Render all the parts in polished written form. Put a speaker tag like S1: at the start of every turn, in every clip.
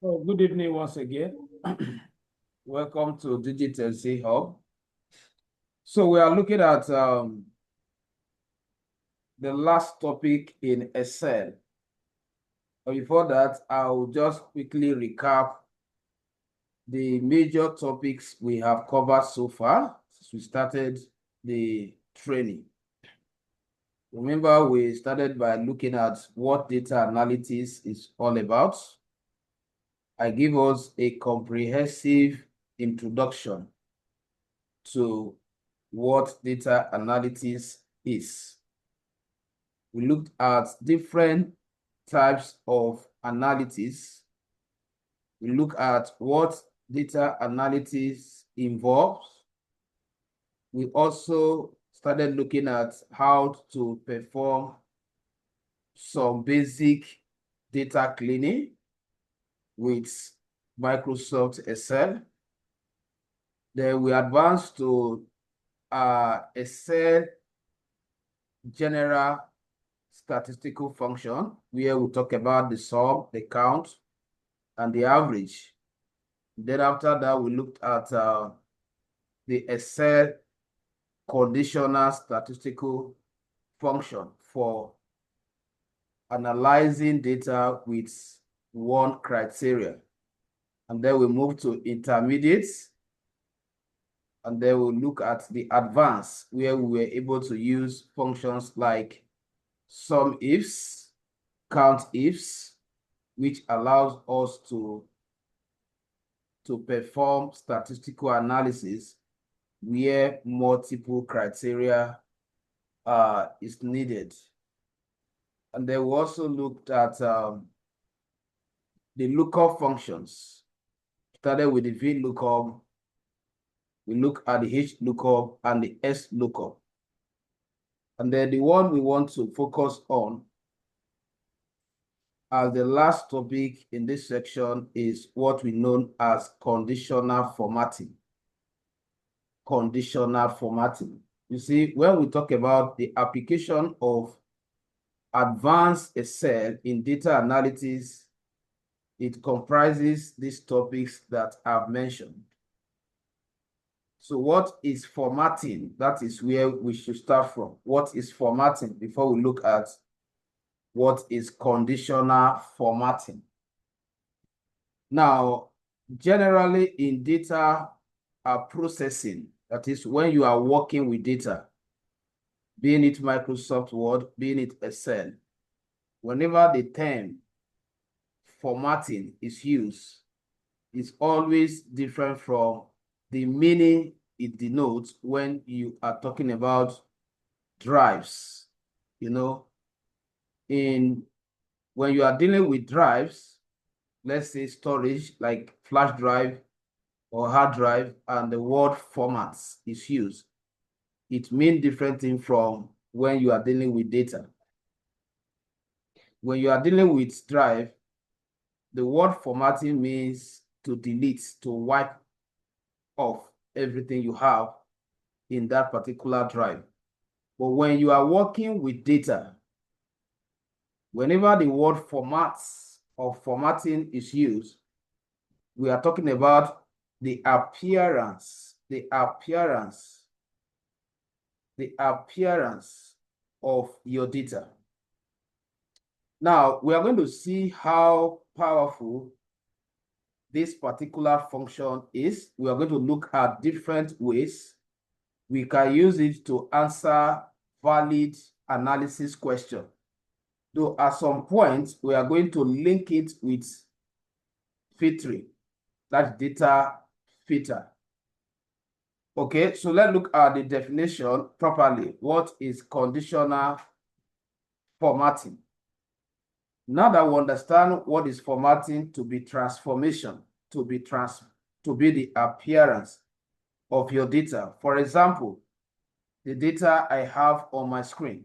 S1: Oh, good evening once again. Welcome to Digital C Hub. So we are looking at the last topic in Excel. But before that, I'll just quickly recap the major topics we have covered so far since we started the training. Remember, we started by looking at what data analysis is all about. I give us a comprehensive introduction to what data analysis is. We looked at different types of analysis. We look at what data analysis involves. We also started looking at how to perform some basic data cleaning with Microsoft Excel. Then we advanced to Excel general statistical function, where we talk about the sum, the count, and the average. Then after that, we looked at the Excel conditional statistical function for analyzing data with one criteria. And then we move to intermediates. And then we'll look at the advanced, where we were able to use functions like sum ifs, count ifs, which allows us to perform statistical analysis where multiple criteria is needed. And then we also looked at the lookup functions. Started with the VLOOKUP, we look at the HLOOKUP and the SLOOKUP. And then the one we want to focus on as the last topic in this section is what we know as conditional formatting. Conditional formatting. You see, when we talk about the application of advanced Excel in data analysis, it comprises these topics that I've mentioned. So what is formatting? That is where we should start from. What is formatting before we look at what is conditional formatting? Now, generally in data processing, that is when you are working with data, being it Microsoft Word, being it Excel, whenever the term formatting is used, it's always different from the meaning it denotes when you are talking about drives. You know, when you are dealing with drives, let's say storage like flash drive or hard drive, and the word formats is used, it means different thing from when you are dealing with data. When you are dealing with drive, the word formatting means to delete, to wipe off everything you have in that particular drive. But when you are working with data, whenever the word formats or formatting is used, we are talking about the appearance of your data. Now, we are going to see how powerful this particular function is. We are going to look at different ways we can use it to answer valid analysis questions. Though at some point, we are going to link it with filtering, that's data filter. Okay, so let's look at the definition properly. What is conditional formatting? Now that we understand what is formatting to be transformation, to be the appearance of your data. For example, the data I have on my screen.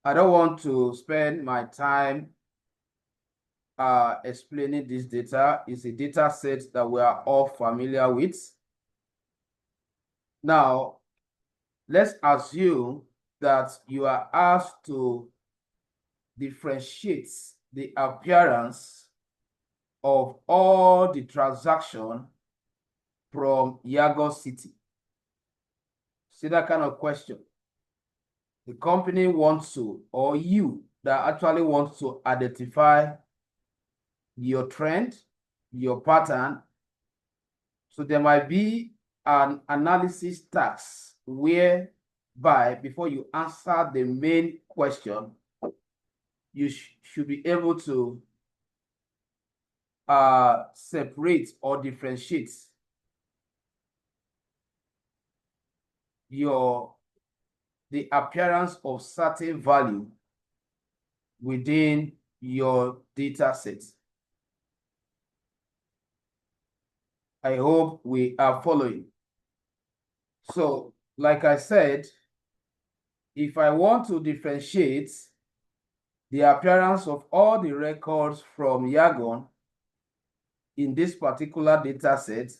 S1: I don't want to spend my time explaining this data. It's a data set that we are all familiar with. Now, let's assume that you are asked to differentiate the appearance of all the transaction from Yago City? See that kind of question. The company wants to, or you that actually wants to identify your trend, your pattern. So there might be an analysis task whereby before you answer the main question, you should be able to separate or differentiate the appearance of certain value within your data set. I hope we are following. So, like I said, if I want to differentiate the appearance of all the records from Yagon in this particular data set,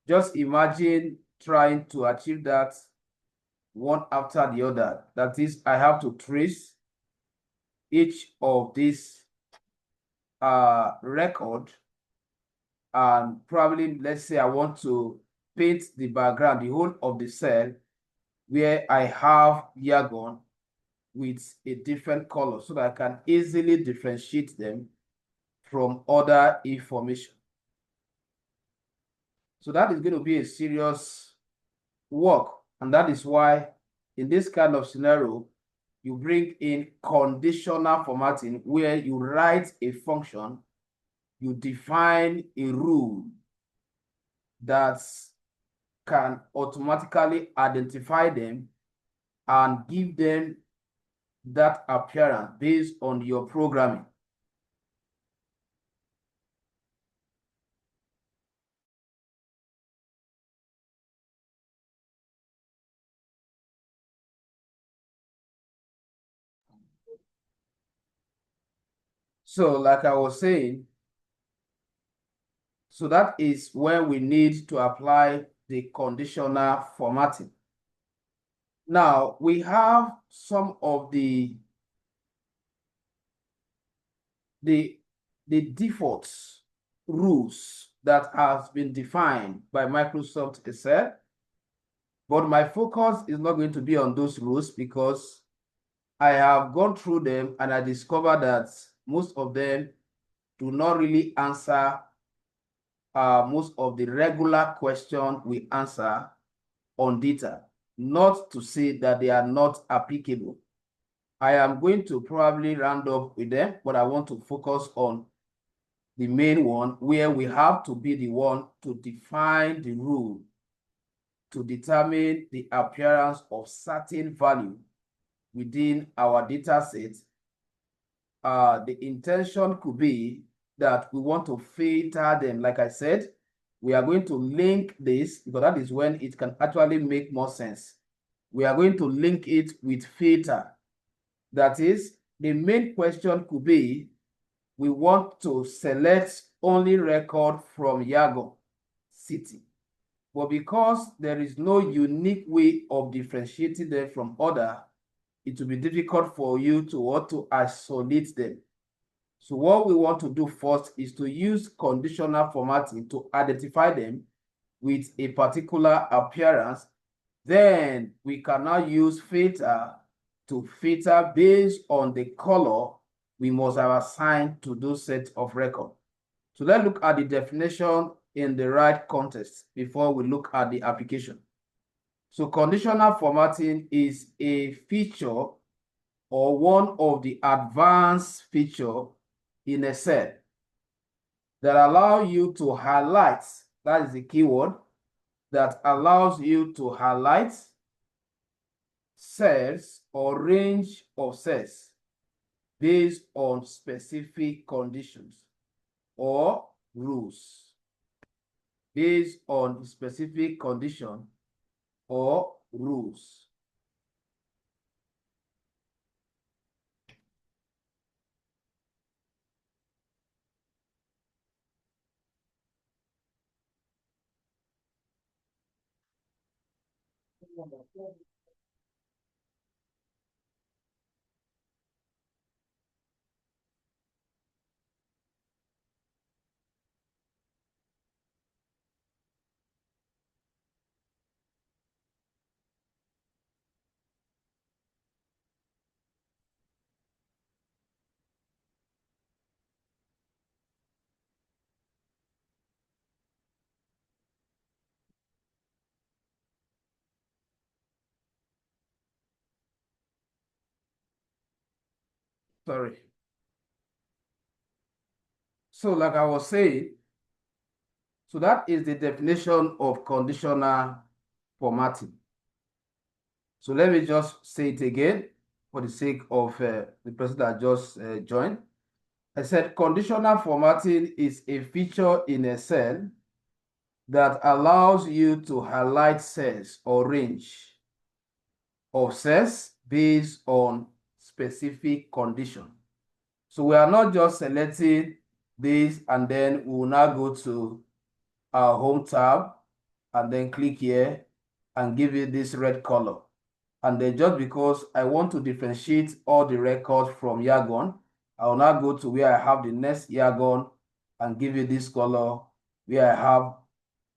S1: just imagine trying to achieve that one after the other. That is, I have to trace each of these record, and probably, let's say I want to paint the background, the whole of the cell where I have Yagon with a different color so that I can easily differentiate them from other information. So that is going to be a serious work, and that is why in this kind of scenario, you bring in conditional formatting where you write a function, you define a rule that can automatically identify them and give them that appearance based on your programming. So like I was saying, so that is where we need to apply the conditional formatting. Now we have some of the defaults rules that has been defined by Microsoft Excel, but my focus is not going to be on those rules because I have gone through them and I discovered that most of them do not really answer most of the regular questions we answer on data. Not to say that they are not applicable. I am going to probably round up with them, but I want to focus on the main one where we have to be the one to define the rule to determine the appearance of certain value within our data set. The intention could be that we want to filter them. Like I said, we are going to link this because that is when it can actually make more sense. We are going to link it with filter. That is, the main question could be, we want to select only record from Yago City. But because there is no unique way of differentiating them from other, it will be difficult for you to isolate them. So what we want to do first is to use conditional formatting to identify them with a particular appearance. Then we can now use filter to filter based on the color we must have assigned to those sets of record. So let's look at the definition in the right context before we look at the application. So conditional formatting is a feature or one of the advanced features in Excel that allow you to highlight, that is the keyword, that allows you to highlight cells or range of cells based on specific conditions or rules. Based on specific condition or rules. Sorry. So like I was saying, so that is the definition of conditional formatting. So let me just say it again for the sake of the person that just joined. I said conditional formatting is a feature in Excel that allows you to highlight cells or range of cells based on specific condition. So we are not just selecting this and then we will now go to our home tab and then click here and give it this red color. And then just because I want to differentiate all the records from Yargon, I will now go to where I have the next Yargon and give you this color where I have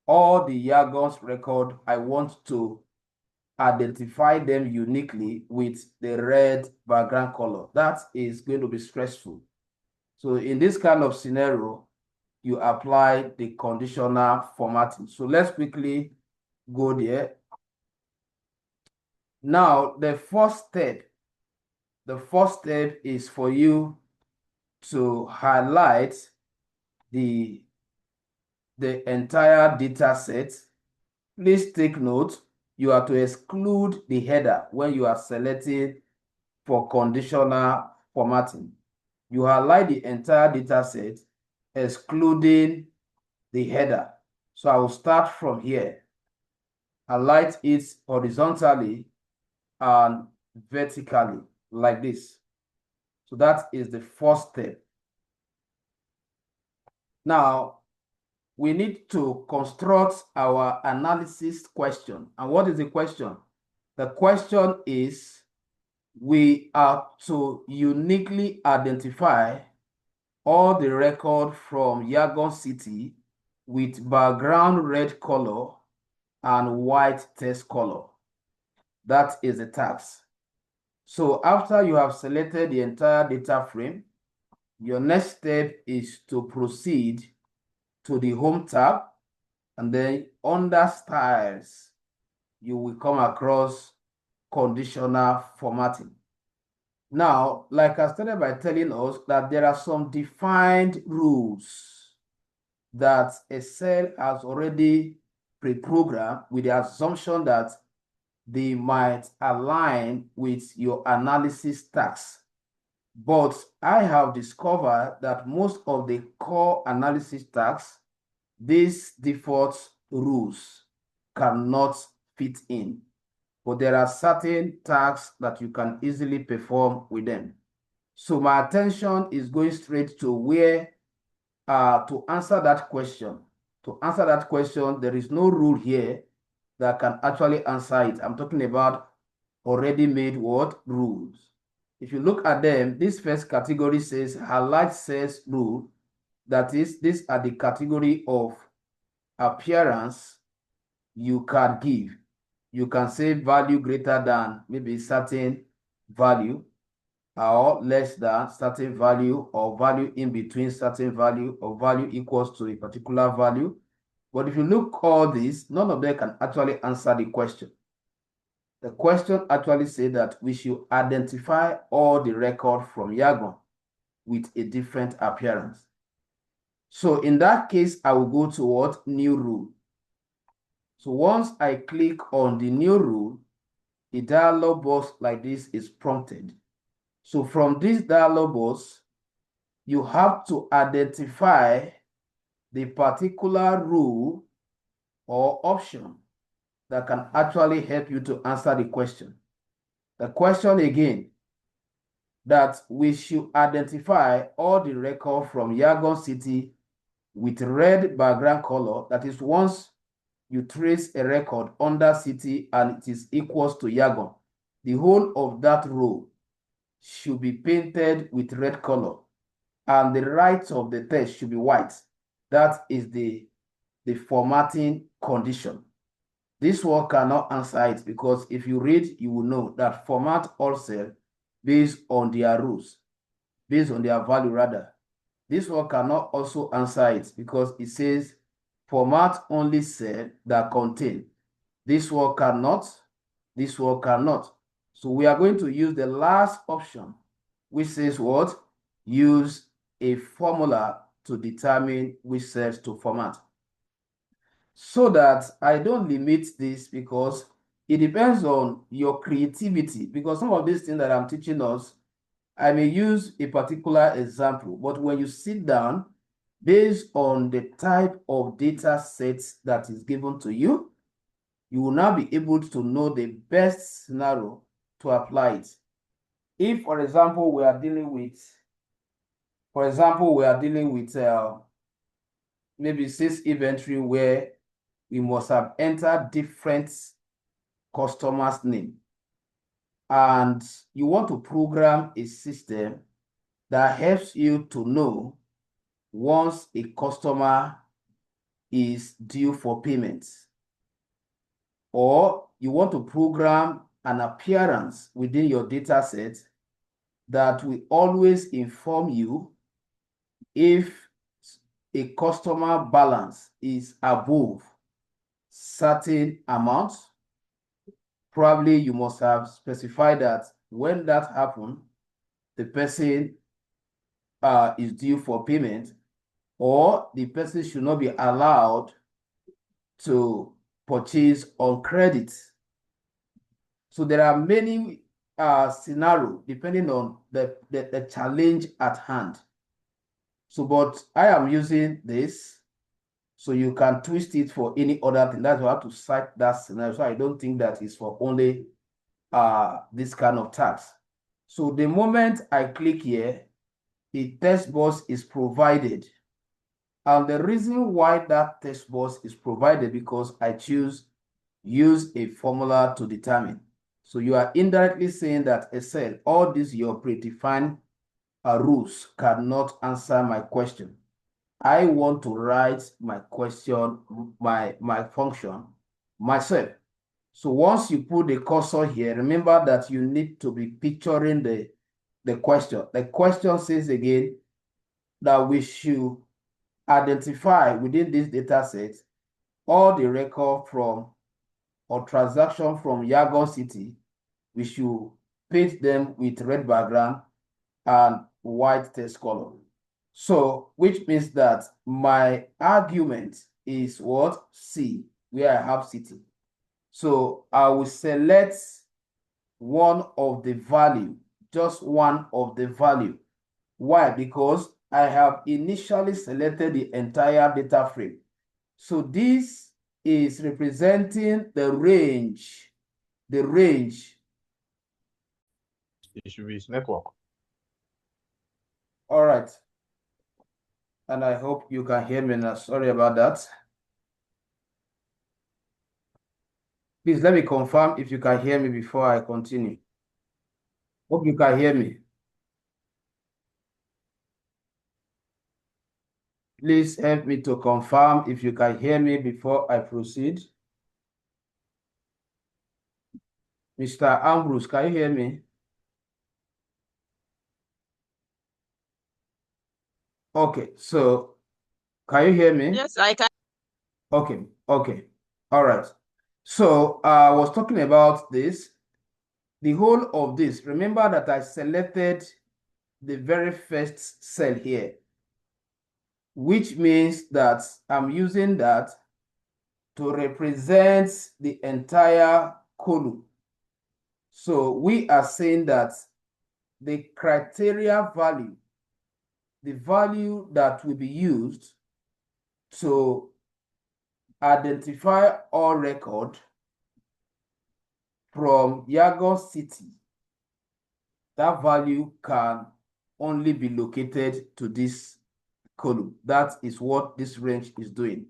S1: all the Yargon's record. I want to identify them uniquely with the red background color. That is going to be stressful. So in this kind of scenario, you apply the conditional formatting. So let's quickly go there. Now, the first step is for you to highlight the entire data set. Please take note, you are to exclude the header when you are selecting for conditional formatting. You highlight the entire data set, excluding the header. So I will start from here. Highlight it horizontally and vertically like this. So that is the first step. Now, we need to construct our analysis question. And what is the question? The question is, we are to uniquely identify all the record from Yangon City with background red color and white text color. That is the task. So after you have selected the entire data frame, your next step is to proceed to the Home tab, and then under Styles, you will come across Conditional Formatting. Now, like I started by telling us that there are some defined rules that Excel has already pre-programmed with the assumption that they might align with your analysis tasks. But I have discovered that most of the core analysis tasks, these default rules cannot fit in. But there are certain tasks that you can easily perform with them. So my attention is going straight to where to answer that question. To answer that question, there is no rule here that can actually answer it. I'm talking about already made what? Rules. If you look at them, this first category says highlight cells rule. That is, these are the category of appearance you can give. You can say value greater than maybe certain value, or less than certain value, or value in between certain value, or value equals to a particular value. But if you look all these, none of them can actually answer the question. The question actually says that we should identify all the record from Yangon with a different appearance. So in that case, I will go to what? New rule. So once I click on the new rule, a dialog box like this is prompted. So from this dialog box, you have to identify the particular rule or option that can actually help you to answer the question. The question again, that we should identify all the record from Yangon City with red background color. That is, once you trace a record under city and it is equals to Yangon, the whole of that row should be painted with red color and the right of the text should be white. That is the formatting condition. This one cannot answer it because if you read, you will know that format all cells based on their rules, based on their value rather. This one cannot also answer it because it says format only cell that contain. This one cannot, this one cannot. So we are going to use the last option which says what? Use a formula to determine which cells to format. So that I don't limit this, because it depends on your creativity, because some of these things that I'm teaching us, I may use a particular example, but when you sit down, based on the type of data sets that is given to you, you will now be able to know the best scenario to apply it. If, for example, we are dealing with, maybe sales inventory where we must have entered different customers' name, and you want to program a system that helps you to know once a customer is due for payment, or you want to program an appearance within your data set that will always inform you if a customer balance is above certain amount. Probably you must have specified that when that happens, the person is due for payment, or the person should not be allowed to purchase on credit. So there are many scenarios depending on the challenge at hand. So, but I am using this, so you can twist it for any other thing. That's why I have to cite that scenario. So I don't think that is for only this kind of task. So the moment I click here, the text box is provided. And the reason why that text box is provided, because I use a formula to determine. So you are indirectly saying that Excel, all these your predefined rules cannot answer my question. I want to write my question, my function myself. So once you put the cursor here, remember that you need to be picturing the question. The question says again that we should identify within this data set all the record from or transaction from Yangon City. We should paint them with red background and white text color. So, which means that my argument is what? C, where I have city. So I will select one of the value, just one of the value. Why? Because I have initially selected the entire data frame. So this is representing the range. The range.
S2: It should be his network.
S1: All right. And I hope you can hear me now. Sorry about that. Please let me confirm if you can hear me before I continue. Hope you can hear me. Please help me to confirm if you can hear me before I proceed. Mr. Ambrose, can you hear me? Okay, so can you hear me?
S3: Yes, I can.
S1: Okay, okay. All right. So I was talking about this. The whole of this, remember that I selected the very first cell here, which means that I'm using that to represent the entire column. So we are saying that the criteria value, the value that will be used to identify all record from Yangon City, that value can only be located to this column. That is what this range is doing.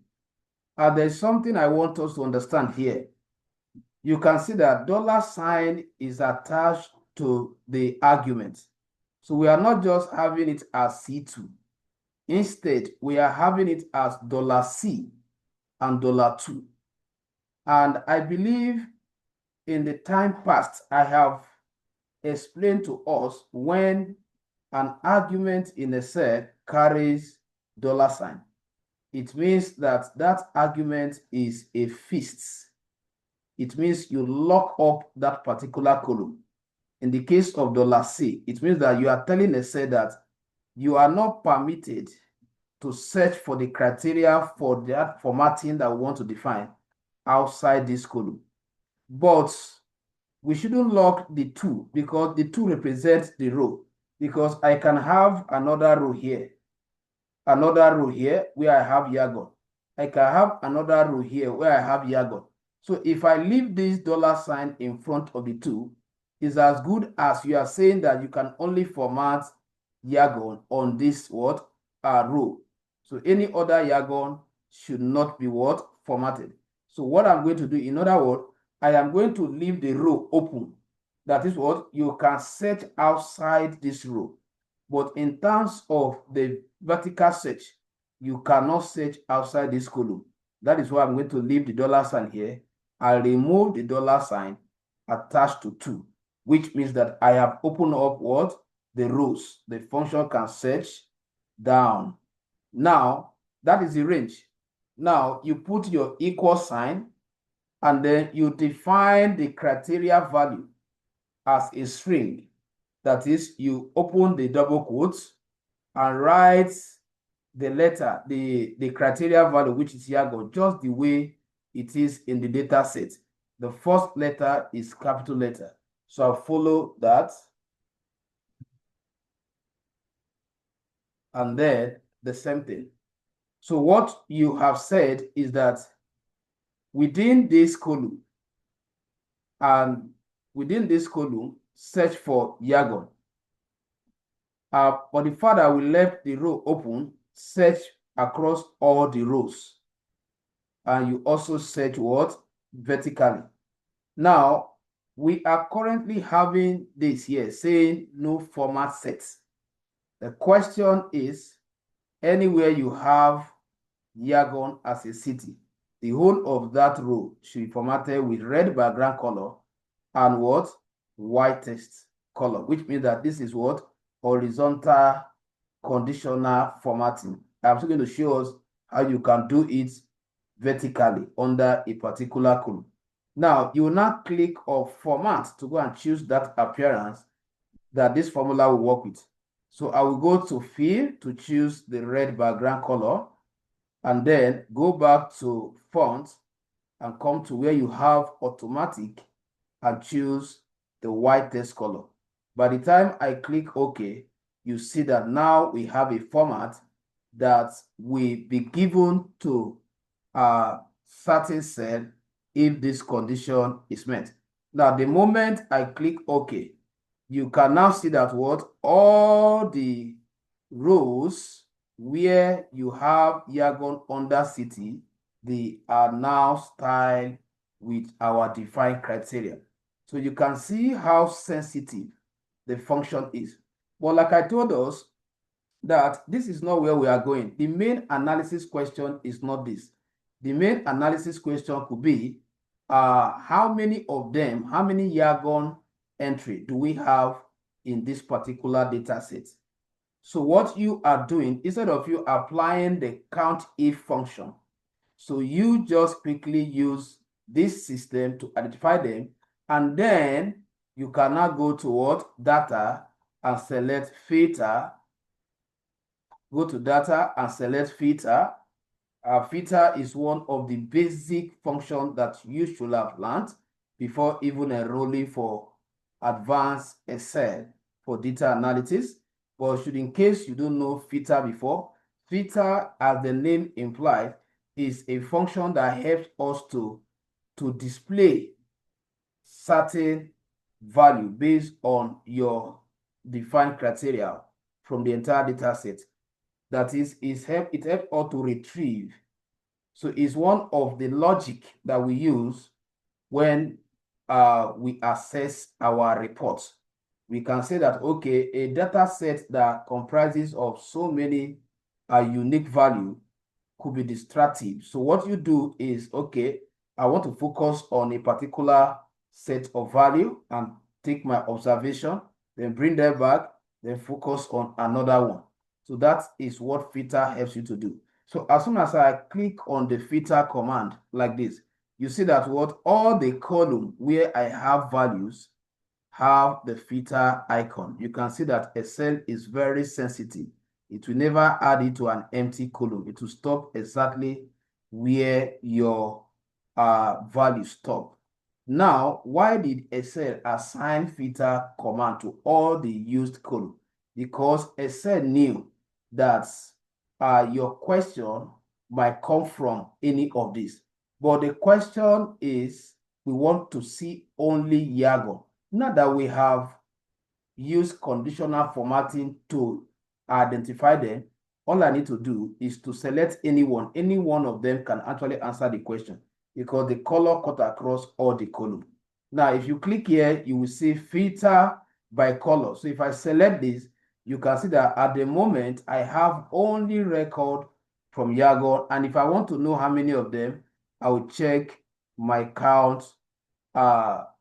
S1: And there's something I want us to understand here. You can see that $sign is attached to the argument. So we are not just having it as C2. Instead, we are having it as $C and $2. And I believe in the time past, I have explained to us when an argument in a cell carries $sign. It means that that argument is a fixed. It means you lock up that particular column. In the case of $C, it means that you are telling Excel that you are not permitted to search for the criteria for that formatting that we want to define outside this column. But we shouldn't lock the 2 because the 2 represents the row, because I can have another row here where I have Yagon. I can have another row here where I have Yagon. So if I leave this $sign in front of the 2, is as good as you are saying that you can only format Yagon on this row. So any other Yagon should not be formatted. So what I'm going to do, in other words, I am going to leave the row open. That is what you can search outside this row. But in terms of the vertical search, you cannot search outside this column. That is why I'm going to leave the $sign here. I'll remove the $sign attached to 2, which means that I have opened up the rows. The function can search down. Now, that is the range. Now, you put your equal sign, and then you define the criteria value as a string. That is, you open the double quotes and write the letter, the criteria value, which is Yagon, just the way it is in the data set. The first letter is capital letter. So I'll follow that. And then the same thing. So what you have said is that within this column, search for Yagon. For the fact that we left the row open, search across all the rows. And you also search vertically. Now, we are currently having this here saying no format sets. The question is, anywhere you have Yagon as a city, the whole of that row should be formatted with red background color and white text color, which means that this is horizontal conditional formatting. I'm still going to show us how you can do it vertically under a particular column. Now, you will now click on format to go and choose that appearance that this formula will work with. So I will go to fill to choose the red background color, and then go back to font and come to where you have automatic and choose the white text color. By the time I click OK, you see that now we have a format that will be given to a certain cell if this condition is met. Now, the moment I click OK, you can now see that all the rows where you have Yagon under city, they are now styled with our defined criteria. So you can see how sensitive the function is. But like I told us, that this is not where we are going. The main analysis question is not this. The main analysis question could be, how many of them, how many Yagon entry do we have in this particular data set? So what you are doing, instead of you applying the count if function, so you just quickly use this system to identify them, and then you can now go to data and select filter. Go to data and select filter. Filter is one of the basic functions that you should have learned before even enrolling for advanced Excel for data analysis. But in case you don't know filter before, filter, as the name implies, is a function that helps us to display certain value based on your defined criteria from the entire data set. That is, it helps us to retrieve. So it's one of the logic that we use when we assess our reports. We can say that, okay, a data set that comprises of so many unique value could be destructive. So what you do is, okay, I want to focus on a particular set of value and take my observation, then bring them back, then focus on another one. So that is what filter helps you to do. So as soon as I click on the filter command like this, you see that all the column where I have values have the filter icon. You can see that Excel is very sensitive. It will never add it to an empty column. It will stop exactly where your value stop. Now, why did Excel assign filter command to all the used column? Because Excel knew that your question might come from any of these. But the question is, we want to see only Yago. Now that we have used conditional formatting to identify them, all I need to do is to select anyone. Any one of them can actually answer the question because the color cut across all the column. Now, if you click here, you will see filter by color. So if I select this, you can see that at the moment, I have only record from Yago. And if I want to know how many of them, I will check my count. I'll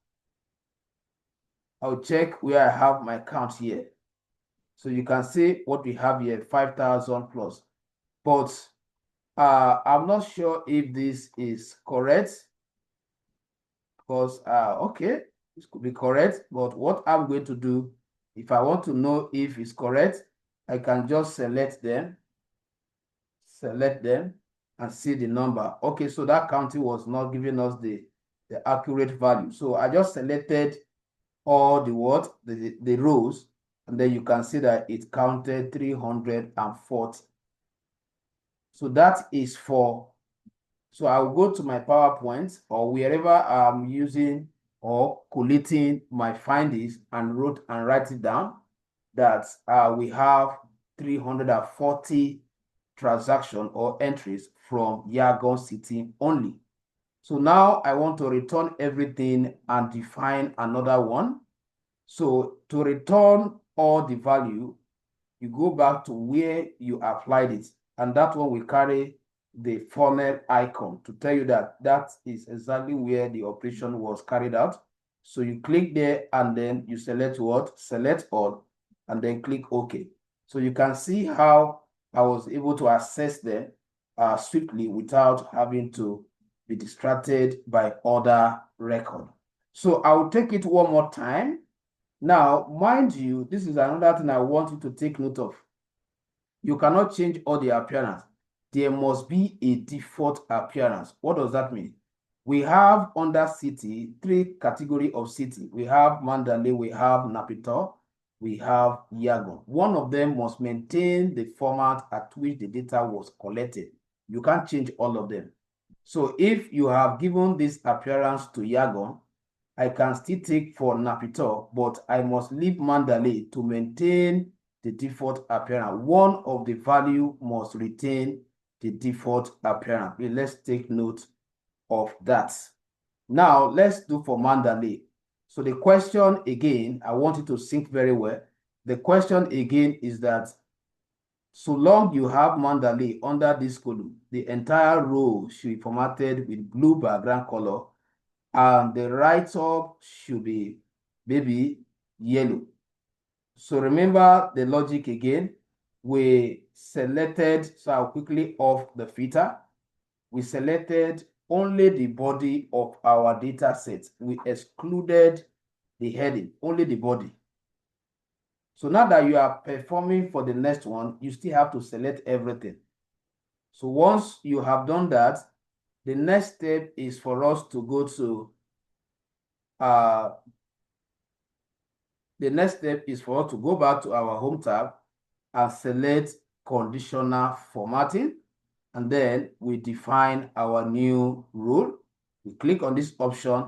S1: check where I have my count here. So you can see what we have here, 5,000 plus. But I'm not sure if this is correct because, okay, this could be correct. But what I'm going to do, if I want to know if it's correct, I can just select them, and see the number. Okay, so that counting was not giving us the accurate value. So I just selected all the rows, and then you can see that it counted 340. So that is for, so I'll go to my PowerPoint or wherever I'm using or collating my findings and write it down that we have 340 transaction or entries from Yangon City only. So now I want to return everything and define another one. So to return all the value, you go back to where you applied it, and that one will carry the funnel icon to tell you that that is exactly where the operation was carried out. So you click there and then you select what? Select all, and then click OK. So you can see how I was able to access them swiftly without having to be distracted by other record. So I will take it one more time. Now, mind you, this is another thing I want you to take note of. You cannot change all the appearance. There must be a default appearance. What does that mean? We have under city, 3 categories of city. We have Mandalay, we have Napitor, we have Yangon. One of them must maintain the format at which the data was collected. You can't change all of them. So if you have given this appearance to Yangon, I can still take for Napitor, but I must leave Mandalay to maintain the default appearance. One of the value must retain the default appearance. Let's take note of that. Now, let's do for Mandalay. So the question again, I want you to think very well. The question again is that so long you have Mandalay under this column, the entire row should be formatted with blue background color, and the write-up should be maybe yellow. So remember the logic again. We selected, so I'll quickly off the filter. We selected only the body of our data set. We excluded the heading, only the body. So now that you are performing for the next one, you still have to select everything. So once you have done that, the next step is for us to go to the next step is for us to go back to our home tab and select conditional formatting, and then we define our new rule. We click on this option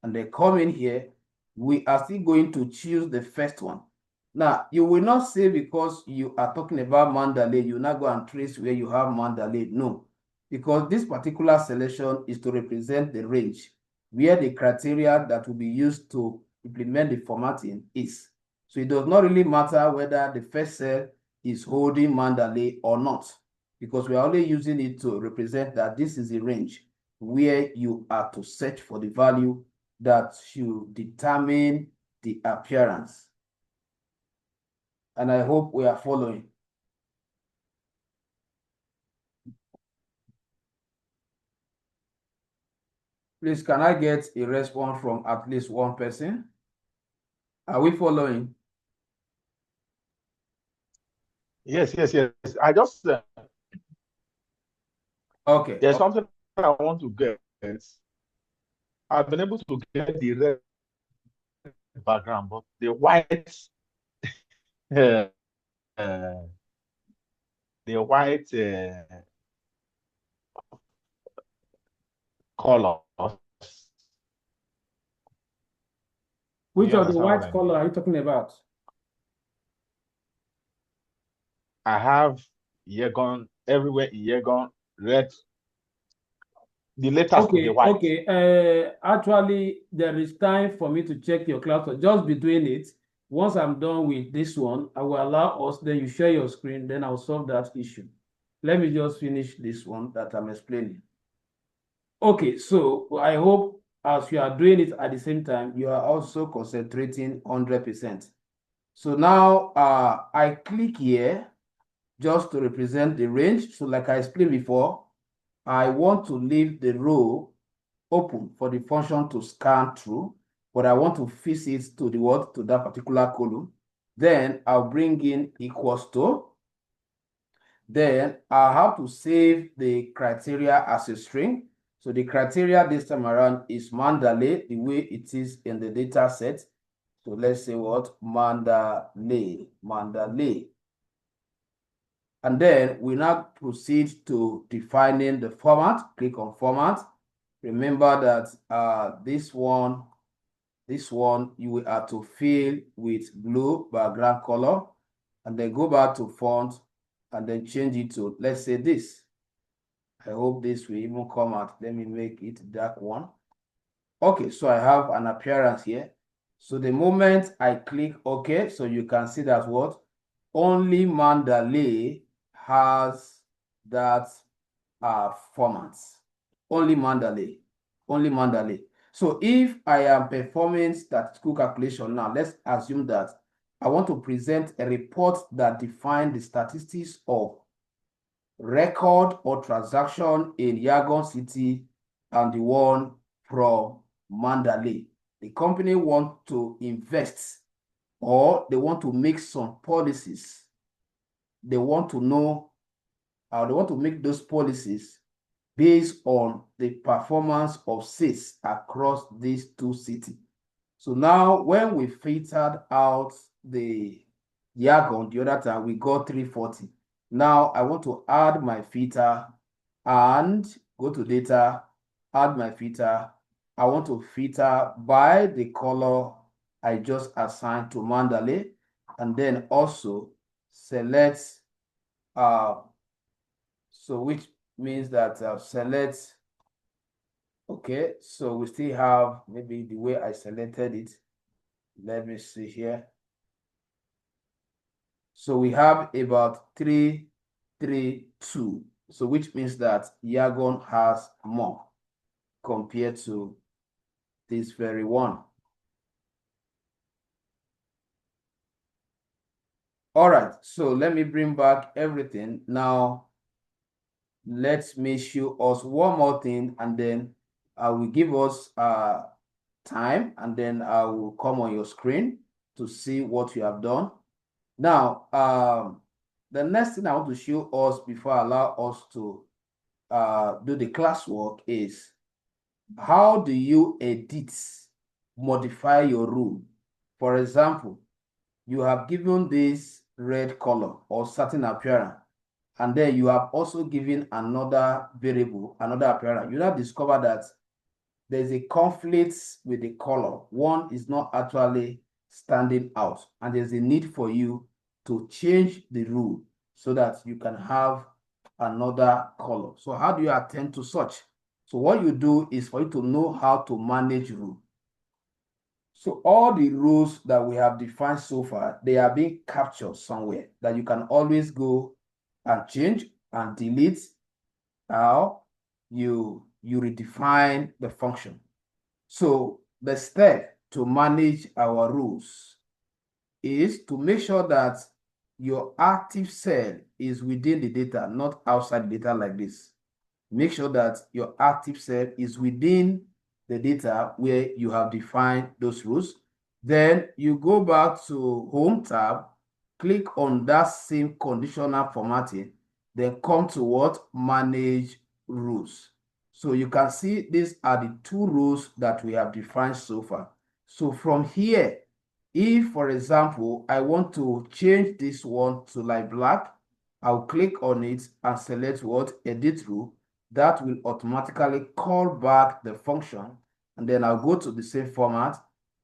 S1: and then come in here. We are still going to choose the first one. Now, you will not say because you are talking about Mandalay, you now go and trace where you have Mandalay. No, because this particular selection is to represent the range where the criteria that will be used to implement the formatting is. So it does not really matter whether the first cell is holding Mandalay or not, because we are only using it to represent that this is the range where you are to search for the value that should determine the appearance. And I hope we are following. Please, can I get a response from at least one person? Are we following?
S2: Yes. I just
S1: Okay.
S2: there's something I want to get. I've been able to get the red background, but the white, uh, uh, the white colors. Do
S1: Which
S2: you
S1: of the
S2: understand what
S1: white
S2: I
S1: color
S2: mean?
S1: are you talking about?
S2: I have Yegon everywhere in Yegon, red. The letters could be
S1: Okay,
S2: white.
S1: okay. Actually, there is time for me to check your class. So just be doing it. Once I'm done with this one, I will allow us, then you share your screen, then I'll solve that issue. Let me just finish this one that I'm explaining. Okay, so I hope as you are doing it at the same time, you are also concentrating 100%. So now I click here just to represent the range. So like I explained before, I want to leave the row open for the function to scan through, but I want to fix it to the what, to that particular column. Then I'll bring in equals to. Then I'll have to save the criteria as a string. So the criteria this time around is Mandalay, the way it is in the data set. So let's say what? Mandalay. And then we now proceed to defining the format. Click on format. Remember that this one you will have to fill with blue background color, and then go back to font and then change it to, let's say, this. I hope this will even come out. Let me make it dark one. Okay, so I have an appearance here. So the moment I click OK, so you can see that what? Only Mandalay has that format. Only Mandalay. Only Mandalay. So if I am performing statistical calculation now, let's assume that I want to present a report that defines the statistics of record or transaction in Yangon City and the one from Mandalay. The company wants to invest or they want to make some policies. They want to know how they want to make those policies based on the performance of sales across these two cities. So now when we filtered out the Yangon the other time, we got 340. Now I want to add my filter and go to data, add my filter. I want to filter by the color I just assigned to Mandalay, and then also select, so which means that select, okay, so we still have maybe the way I selected it. Let me see here. So we have about 332. So which means that Yangon has more compared to this very one. All right, so let me bring back everything. Now, let me show us one more thing, and then I will give us time, and then I will come on your screen to see what you have done. Now, the next thing I want to show us before I allow us to do the classwork is how do you edit, modify your rule. For example, you have given this red color or certain appearance, and then you have also given another variable, another appearance. You now discover that there's a conflict with the color. One is not actually standing out, and there's a need for you to change the rule so that you can have another color. So how do you attend to such? So what you do is for you to know how to manage rule. So all the rules that we have defined so far, they are being captured somewhere that you can always go and change and delete how you redefine the function. So the step to manage our rules is to make sure that your active cell is within the data, not outside the data like this. Make sure that your active cell is within the data where you have defined those rules. Then you go back to Home tab, click on that same conditional formatting, then come to what? Manage rules. So you can see these are the two rules that we have defined so far. So from here, if, for example, I want to change this one to like black, I'll click on it and select what? Edit rule. That will automatically call back the function, and then I'll go to the same format.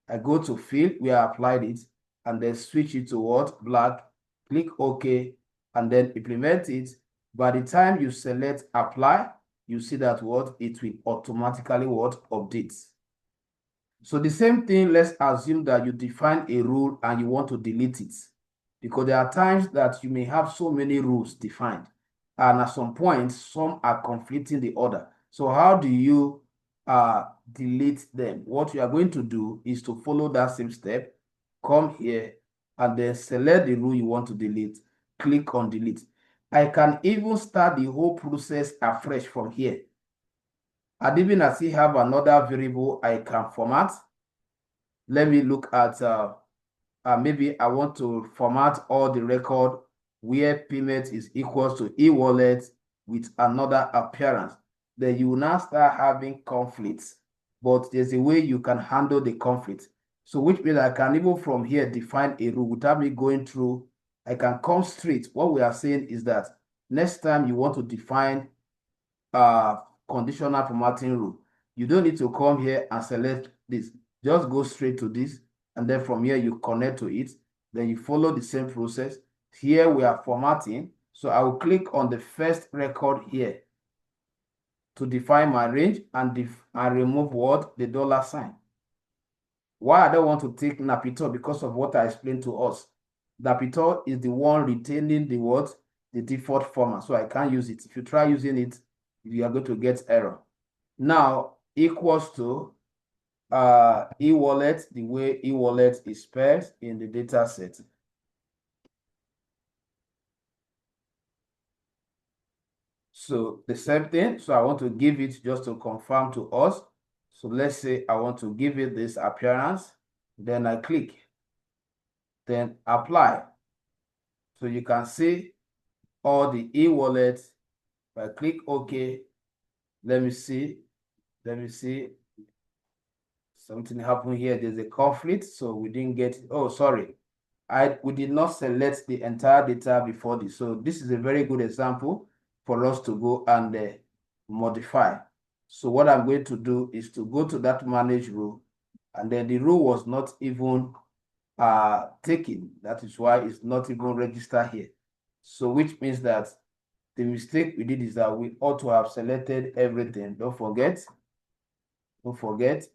S1: I go to fill where I applied it, and then switch it to what? Black. Click OK, and then implement it. By the time you select apply, you see that what? It will automatically what? Update. So the same thing, let's assume that you define a rule and you want to delete it, because there are times that you may have so many rules defined, and at some point, some are conflicting the other. So how do you delete them? What you are going to do is to follow that same step, come here, and then select the rule you want to delete, click on delete. I can even start the whole process afresh from here. And even as I have another variable I can format. Let me look at, maybe I want to format all the record where payment is equals to e-wallet with another appearance. Then you will now start having conflicts, but there's a way you can handle the conflict. So which means I can even from here define a rule without me going through. I can come straight. What we are saying is that next time you want to define conditional formatting rule, you don't need to come here and select this. Just go straight to this, and then from here you connect to it. Then you follow the same process. Here we are formatting, so I will click on the first record here to define my range and remove what? The $sign. Why I don't want to take Napito? Because of what I explained to us. Napito is the one retaining the what? The default format, so I can't use it. If you try using it, you are going to get error. Now equals to e-wallet, the way e-wallet is spelled in the data set. So the same thing. So I want to give it just to confirm to us. So let's say I want to give it this appearance. Then I click. Then apply. So you can see all the e-wallets. If I click OK, let me see. Let me see. Something happened here. There's a conflict, so we didn't get it. Oh, sorry. We did not select the entire data before this. So this is a very good example for us to go and modify. So what I'm going to do is to go to that manage rule, and then the rule was not even taken. That is why it's not even registered here. So which means that the mistake we did is that we ought to have selected everything. Don't forget,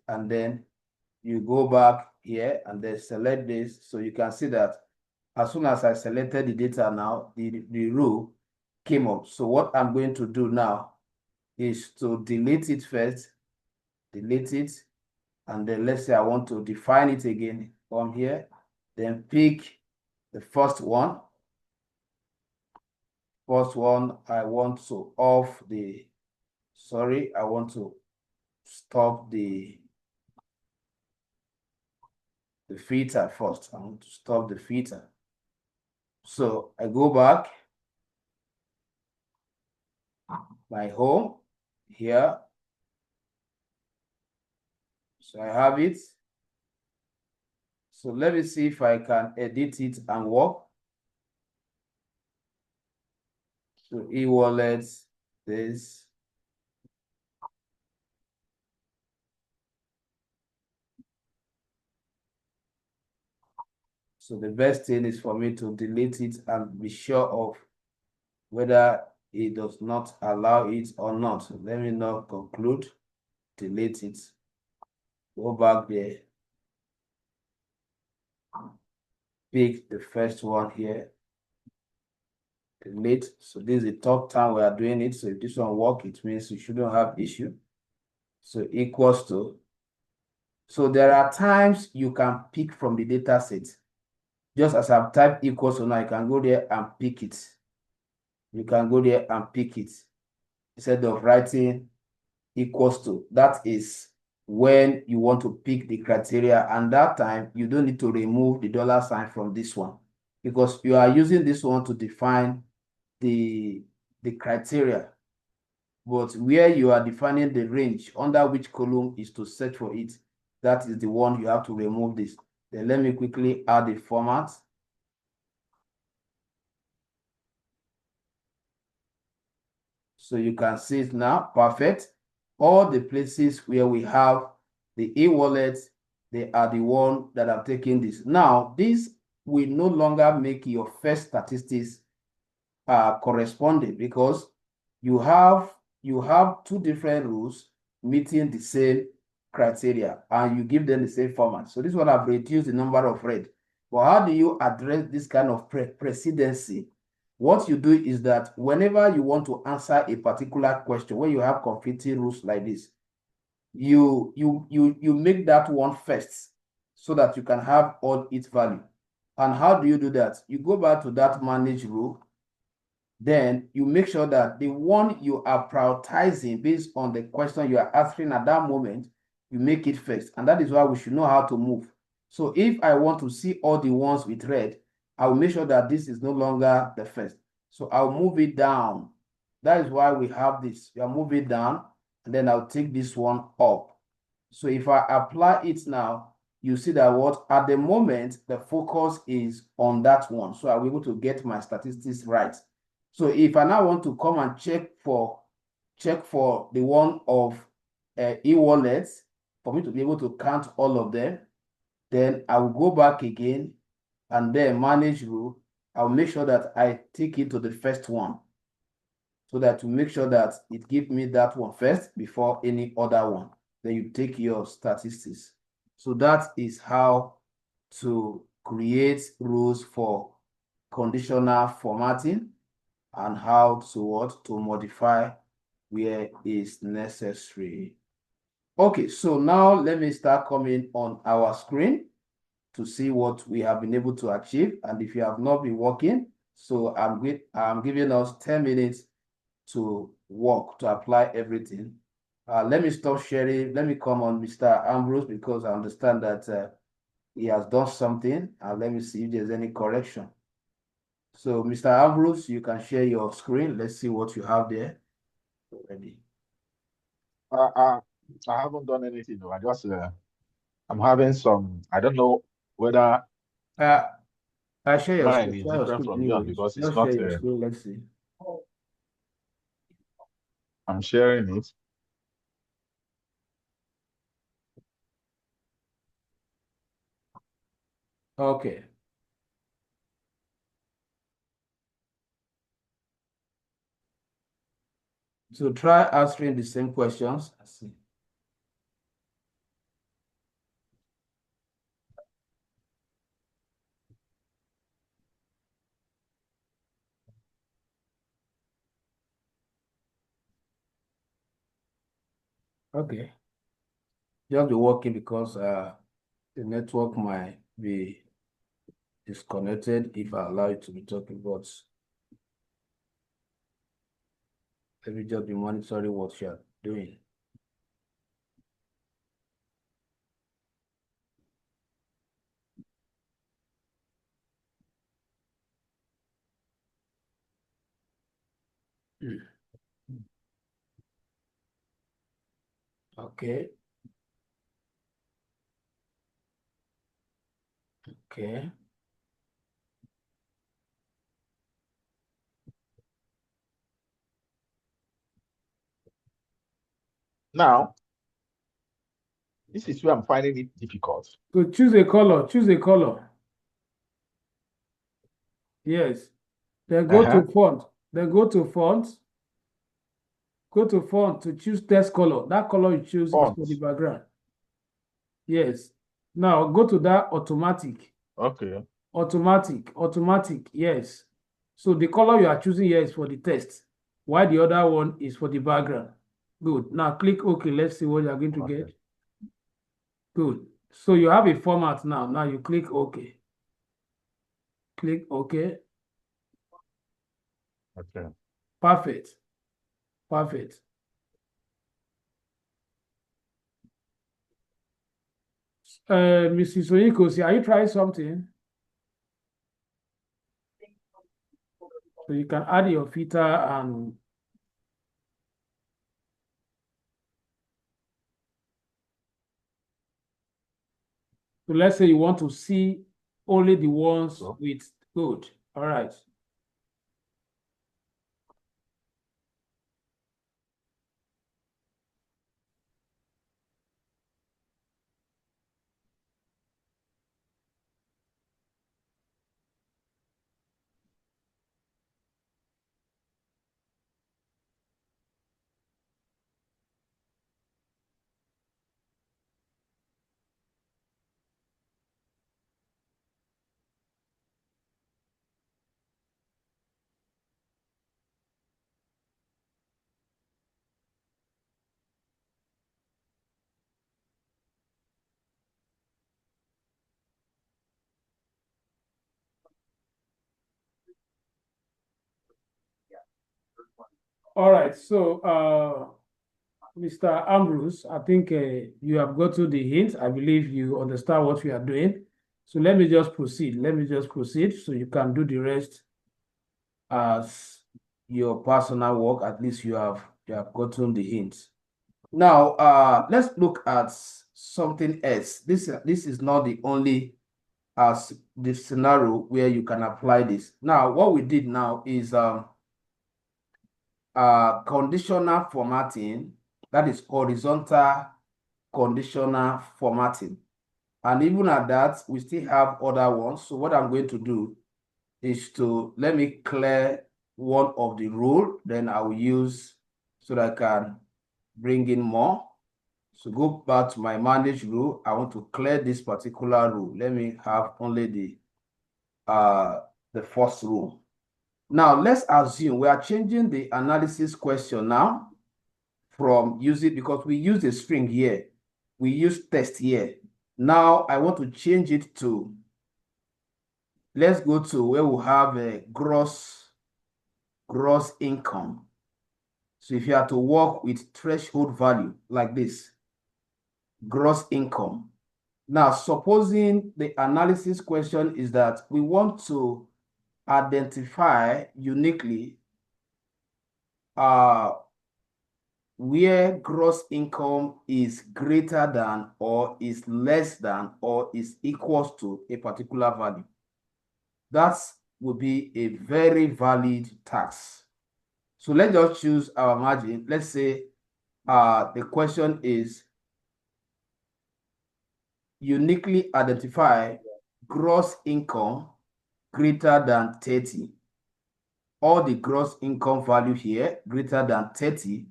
S1: and then you go back here and then select this. So you can see that as soon as I selected the data now, the rule came up. So what I'm going to do now is to delete it first, delete it, and then let's say I want to define it again from here, then pick the first one. First one, I want to off the, sorry, I want to stop the filter first. I want to stop the filter. So I go back, my home here. So I have it. So let me see if I can edit it and work. So e-wallet, this. So the best thing is for me to delete it and be sure of whether it does not allow it or not. So let me now conclude, delete it, go back there, pick the first one here, delete. So this is the top time we are doing it. So if this one work, it means you shouldn't have issue. So equals to. So there are times you can pick from the data set. Just as I've typed equals to now, you can go there and pick it. You can go there and pick it instead of writing equals to. That is when you want to pick the criteria, and that time you don't need to remove the $ from this one because you are using this one to define the criteria. But where you are defining the range under which column is to search for it, that is the one you have to remove this. Then let me quickly add the format. So you can see it now, perfect. All the places where we have the e-wallet, they are the one that have taken this. Now, this will no longer make your first statistics corresponding because you have two different rules meeting the same criteria and you give them the same format. So this one have reduced the number of red. But how do you address this kind of precedency? What you do is that whenever you want to answer a particular question, when you have conflicting rules like this, you make that one first so that you can have all its value. And how do you do that? You go back to that manage rule, then you make sure that the one you are prioritizing based on the question you are answering at that moment, you make it first. And that is why we should know how to move. So if I want to see all the ones with red, I will make sure that this is no longer the first. So I'll move it down. That is why we have this. I'll move it down, and then I'll take this one up. So if I apply it now, you see that what at the moment, the focus is on that one. So I'll be able to get my statistics right. So if I now want to come and check for the one of e-wallets, for me to be able to count all of them, then I will go back again and then manage rule. I'll make sure that I take it to the first one so that to make sure that it gives me that one first before any other one. Then you take your statistics. So that is how to create rules for conditional formatting and how to modify where is necessary. Okay, so now let me start coming on our screen to see what we have been able to achieve. And if you have not been working, so I'm giving us 10 minutes to work, to apply everything. Let me stop sharing. Let me come on Mr. Ambrose because I understand that he has done something. Let me see if there's any correction. So, Mr. Ambrose, you can share your screen. Let's see what you have there already.
S2: I haven't done anything. I just I'm having some. I don't know whether
S1: I share your
S2: mine
S1: screen.
S2: is
S1: Share your
S2: different
S1: screen
S2: from yours
S1: anyways.
S2: because it's
S1: Just share
S2: not.
S1: your screen. Let's see.
S2: I'm sharing it.
S1: Okay. So try answering the same questions. Let's see. Okay. Just be working because the network might be disconnected if I allow you to be talking, but let me just be monitoring what you're doing. Okay. Okay.
S2: Now, this is where I'm finding it difficult.
S1: So choose a color. Choose a color. Yes. Then go to font. Then go to font. Go to font to choose text color. That color you choose is for the
S2: Fonts.
S1: background. Yes. Now go to that automatic.
S2: Okay.
S1: Automatic. Yes. So the color you are choosing here is for the text, while the other one is for the background. Good. Now click OK. Let's see what you're going to get. Good. So you have a format now. Now you click OK. Click OK.
S2: Okay.
S1: Perfect. Perfect.
S3: Mrs. Oyikosi, are you trying something? So you can add your filter and so let's say you want to see only the ones with good. All right. All right. So, Mr. Ambrose, I think you have got to the hint. I believe you understand what we are doing. So let me just proceed. Let me just proceed so you can do the rest as your personal work. At least you have gotten the hint. Now, let's look at something else. This is not the only the scenario where you can apply this. Now, what we did now is conditional formatting, that is horizontal conditional formatting. And even at that, we still have other ones. So what I'm going to do is to let me clear one of the rule, then I will use so that I can bring in more. So go back to my manage rule. I want to clear this particular rule. Let me have only the first rule. Now let's assume we are changing the analysis question now from using, because we use a string here, we use text here. Now I want to change it to, let's go to where we have a gross income. So if you have to work with threshold value like this, gross income. Now, supposing the analysis question is that we want to identify uniquely where gross income is greater than or is less than or is equals to a particular value. That will be a very valid task. So let's just choose our margin. Let's say the question is uniquely identify gross income greater than 30. All the gross income value here greater than 30,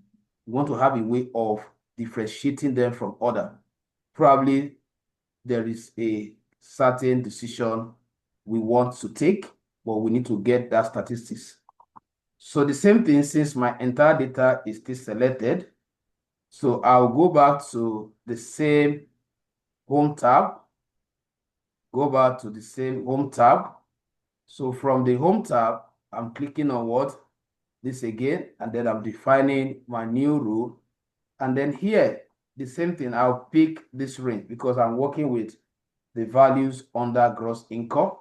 S3: we want to have a way of differentiating them from other. Probably there is a certain decision we want to take, but we need to get that statistics. So the same thing, since my entire data is still selected, so I'll go back to the same home tab, go back to the same home tab. So from the home tab, I'm clicking on what? This again, and then I'm defining my new rule. And then here, the same thing, I'll pick this range because I'm working with the values under gross income.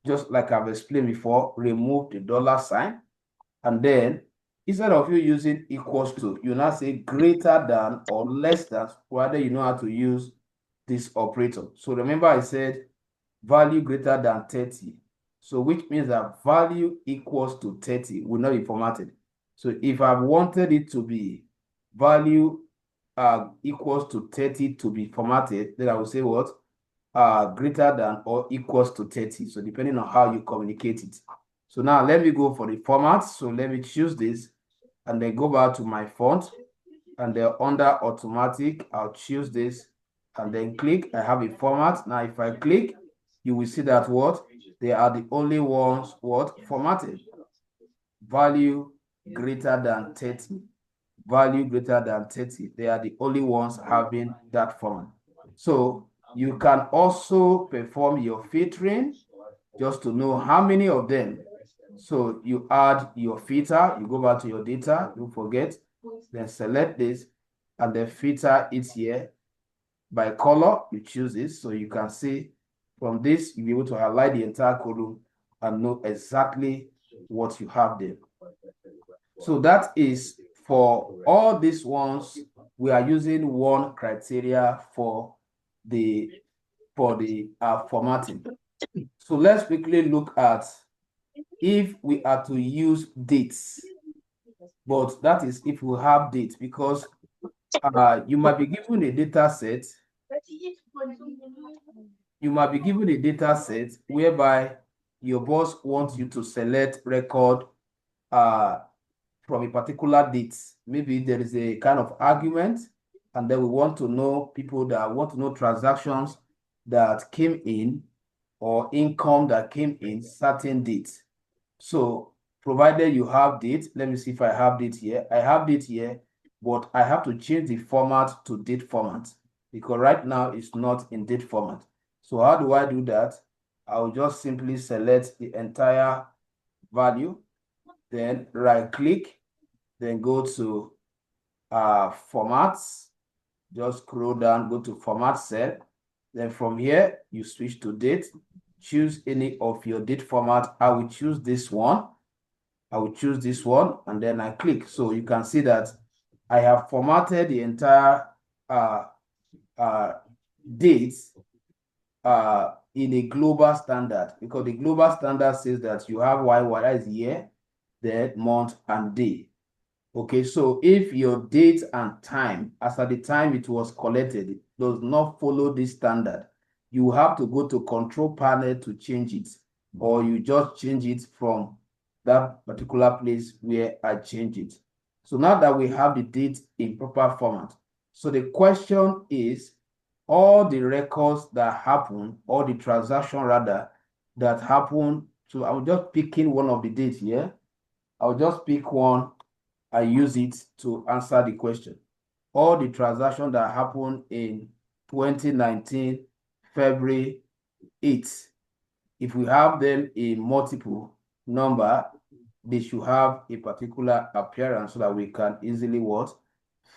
S3: Just like I've explained before, remove the dollar sign. And then instead of you using equals to, you now say greater than or less than, whether you know how to use this operator. So remember I said value greater than 30. So which means that value equals to 30 will not be formatted. So if I wanted it to be value equals to 30 to be formatted, then I will say what? Greater than or equals to 30. So depending on how you communicate it. So now let me go for the format. So let me choose this and then go back to my font, and then under automatic, I'll choose this and then click. I have a format. Now if I click, you will see that what? They are the only ones what? Formatted. Value greater than 30. Value greater than 30. They are the only ones having that format. So you can also perform your filtering just to know how many of them. So you add your filter, you go back to your data, don't forget, then select this and then filter it here.
S1: by color, you choose this. So you can see from this, you'll be able to highlight the entire column and know exactly what you have there. So that is for all these ones, we are using one criteria for the formatting. So let's quickly look at if we are to use dates, but that is if we have dates, because you might be given a data set. You might be given a data set whereby your boss wants you to select record from a particular date. Maybe there is a kind of argument, and then we want to know people that want to know transactions that came in or income that came in certain dates. So provided you have date, let me see if I have date here. I have date here, but I have to change the format to date format because right now it's not in date format. So how do I do that? I'll just simply select the entire value, then right click, then go to formats, just scroll down, go to format cell. Then from here, you switch to date, choose any of your date format. I will choose this one. I will choose this one, and then I click. So you can see that I have formatted the entire dates in a global standard, because the global standard says that you have YY, that is year, then month, and day. Okay, so if your date and time, as at the time it was collected, does not follow this standard, you have to go to control panel to change it, or you just change it from that particular place where I change it. So now that we have the date in proper format, so the question is, all the records that happen, or the transaction rather, that happen, so I'm just picking one of the dates here. I'll just pick one. I use it to answer the question. All the transactions that happened in 2019, February 8th, if we have them in multiple number, they should have a particular appearance so that we can easily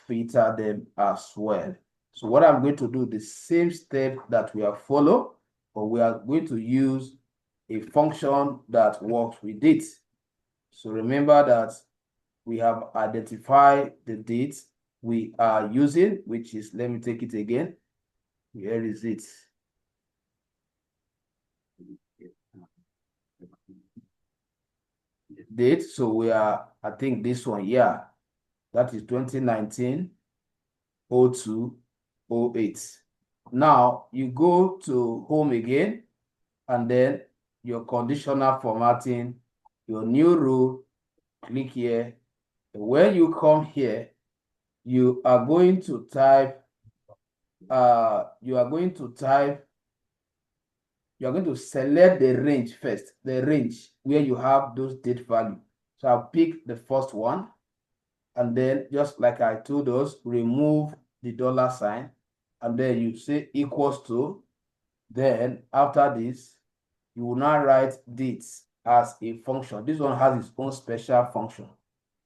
S1: filter them as well. So what I'm going to do, the same step that we have followed, but we are going to use a function that works with it. So remember that we have identified the date we are using, which is, let me take it again. Where is it? Date. So we are, I think this one, yeah, that is 2019 02 08. Now you go to home again, and then your conditional formatting, your new rule, click here. When you come here, you are going to type, you are going to select the range first, the range where you have those date value. So I'll pick the first one, and then just like I told us, remove the $sign, and then you say equals to, then after this, you will now write dates as a function. This one has its own special function.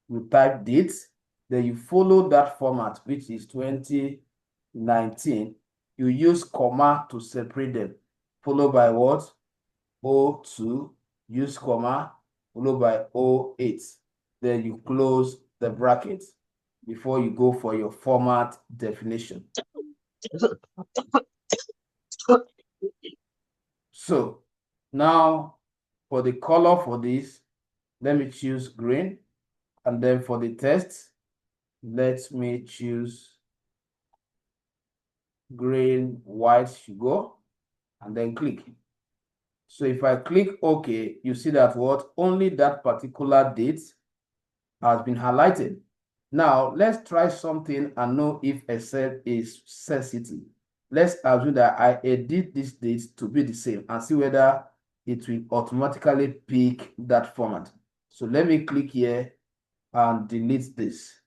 S1: You type dates, then you follow that format, which is 2019. You use comma to separate them, followed by what? 02, use comma, followed by 08. Then you close the bracket before you go for your format definition. So now for the color for this, let me choose green. And then for the text, let me choose green, white should go, and then click. So if I click OK, you see that only that particular date has been highlighted. Now let's try something and know if Excel is sensitive. Let's assume that I edit this date to be the same and see whether it will automatically pick that format. So let me click here and delete this,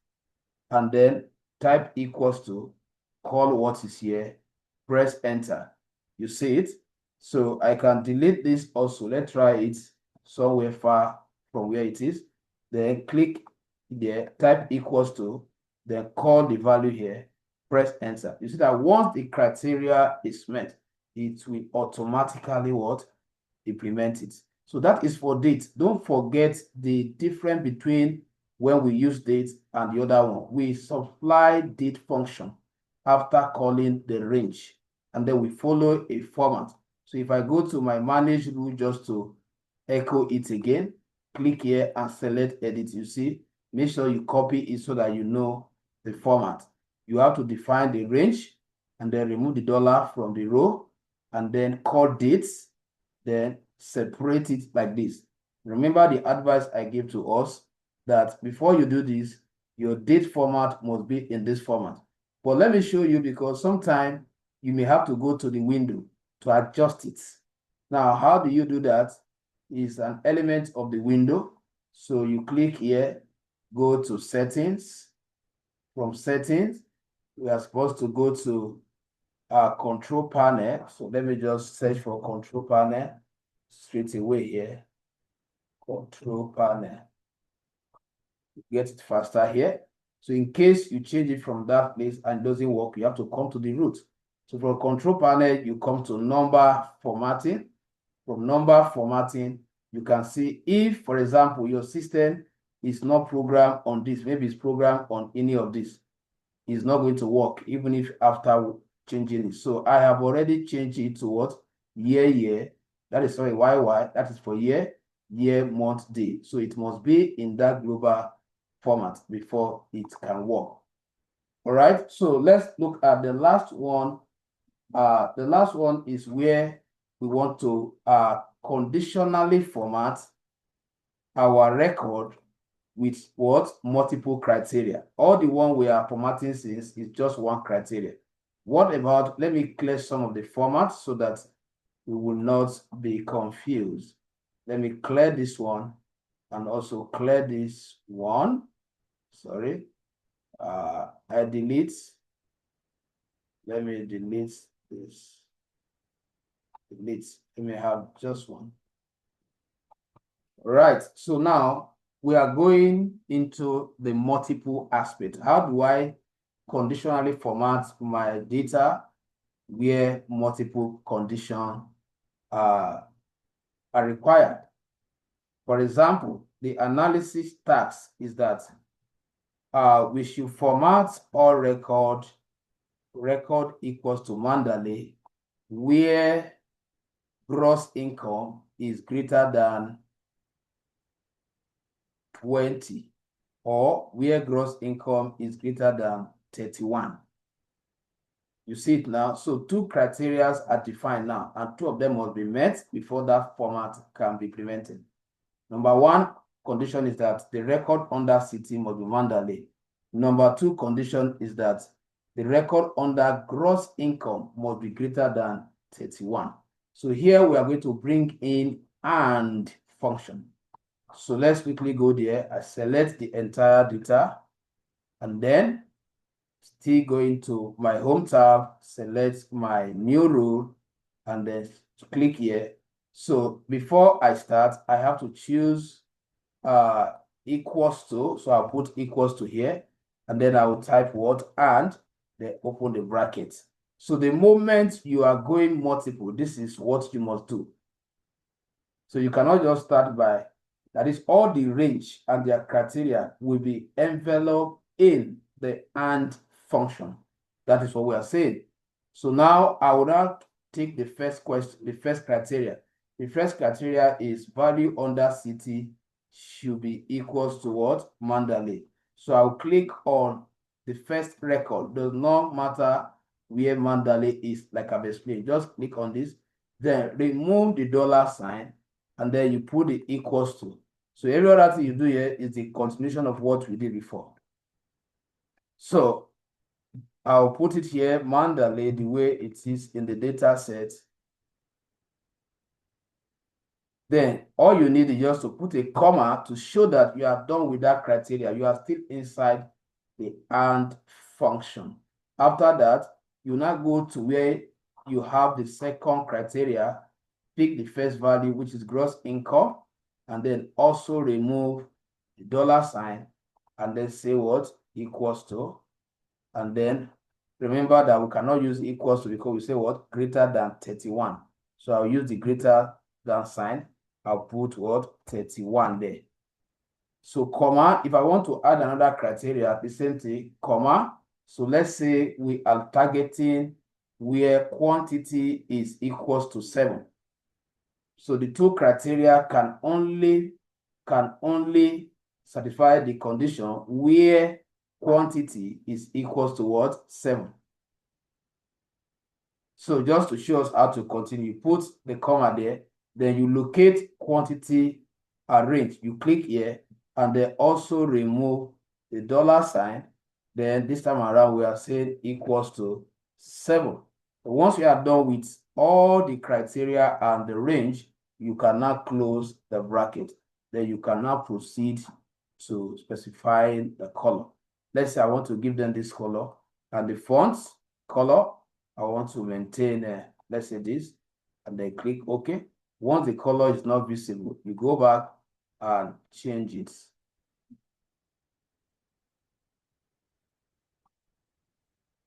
S1: and then type equals to, call what is here, press enter. You see it? So I can delete this also. Let's try it somewhere far from where it is. Then click there, type equals to, then call the value here, press enter. You see that once the criteria is met, it will automatically what? Implement it. So that is for date. Don't forget the difference between when we use date and the other one. We supply date function after calling the range, and then we follow a format. So if I go to my manage rule just to echo it again, click here and select edit. You see, make sure you copy it so that you know the format. You have to define the range and then remove the dollar from the row and then call dates, then separate it like this. Remember the advice I gave to us that before you do this, your date format must be in this format. But let me show you, because sometimes you may have to go to the window to adjust it. Now, how do you do that? Is an element of the window. So you click here, go to settings. From settings, we are supposed to go to our control panel. So let me just search for control panel straight away here. Control panel. Get it faster here. So in case you change it from that place and it doesn't work, you have to come to the root. So from control panel, you come to number formatting. From number formatting, you can see if, for example, your system is not programmed on this, maybe it's programmed on any of this, it's not going to work, even if after changing it. So I have already changed it to what? Year. That is sorry, YY. That is for year, month, day. So it must be in that global format before it can work. All right. So let's look at the last one. The last one is where we want to conditionally format our record with what? Multiple criteria. All the one we are formatting since is just one criteria. What about, let me clear some of the formats so that we will not be confused. Let me clear this one and also clear this one. Sorry. I delete. Let me delete this. Delete. Let me have just one. All right. So now we are going into the multiple aspect. How do I conditionally format my data where multiple conditions are required? For example, the analysis task is that we should format all record equals to Mandalay where gross income is greater than 20 or where gross income is greater than 31. You see it now. So two criteria are defined now, and two of them must be met before that format can be implemented. Number one condition is that the record under city must be Mandalay. Number two condition is that the record under gross income must be greater than 31. So here we are going to bring in AND function. So let's quickly go there. I select the entire data and then still going to my home tab, select my new rule and then click here. So before I start, I have to choose equals to. So I'll put equals to here and then I will type what and then open the bracket. So the moment you are going multiple, this is what you must do. So you cannot just start by, that is all the range and their criteria will be enveloped in the AND function. That is what we are saying. So now I will now take the first question, the first criteria. The first criteria is value under city should be equals to what? Mandalay. So I'll click on the first record. Does not matter where Mandalay is, like I've explained. Just click on this, then remove the dollar sign, and then you put the equals to. So every other thing you do here is the continuation of what we did before. So I'll put it here, Mandalay, the way it is in the data set. Then all you need is just to put a comma to show that you are done with that criteria. You are still inside the AND function. After that, you now go to where you have the second criteria, pick the first value, which is gross income, and then also remove the dollar sign, and then say what? Equals to, and then Remember that we cannot use equals to because we say what? Greater than 31. So I'll use the greater than sign. I'll put what? 31 there. So comma, if I want to add another criteria, the same thing, comma. So let's say we are targeting where quantity is equals to 7. So the two criteria can only satisfy the condition where quantity is equals to what? 7. So just to show us how to continue, put the comma there, then you locate quantity range. You click here, and then also remove the dollar sign. Then this time around, we are saying equals to 7. Once you are done with all the criteria and the range, you can now close the bracket. Then you can now proceed to specifying the color. Let's say I want to give them this color, and the font color, I want to maintain, let's say this, and then click OK. Once the color is not visible, you go back and change it.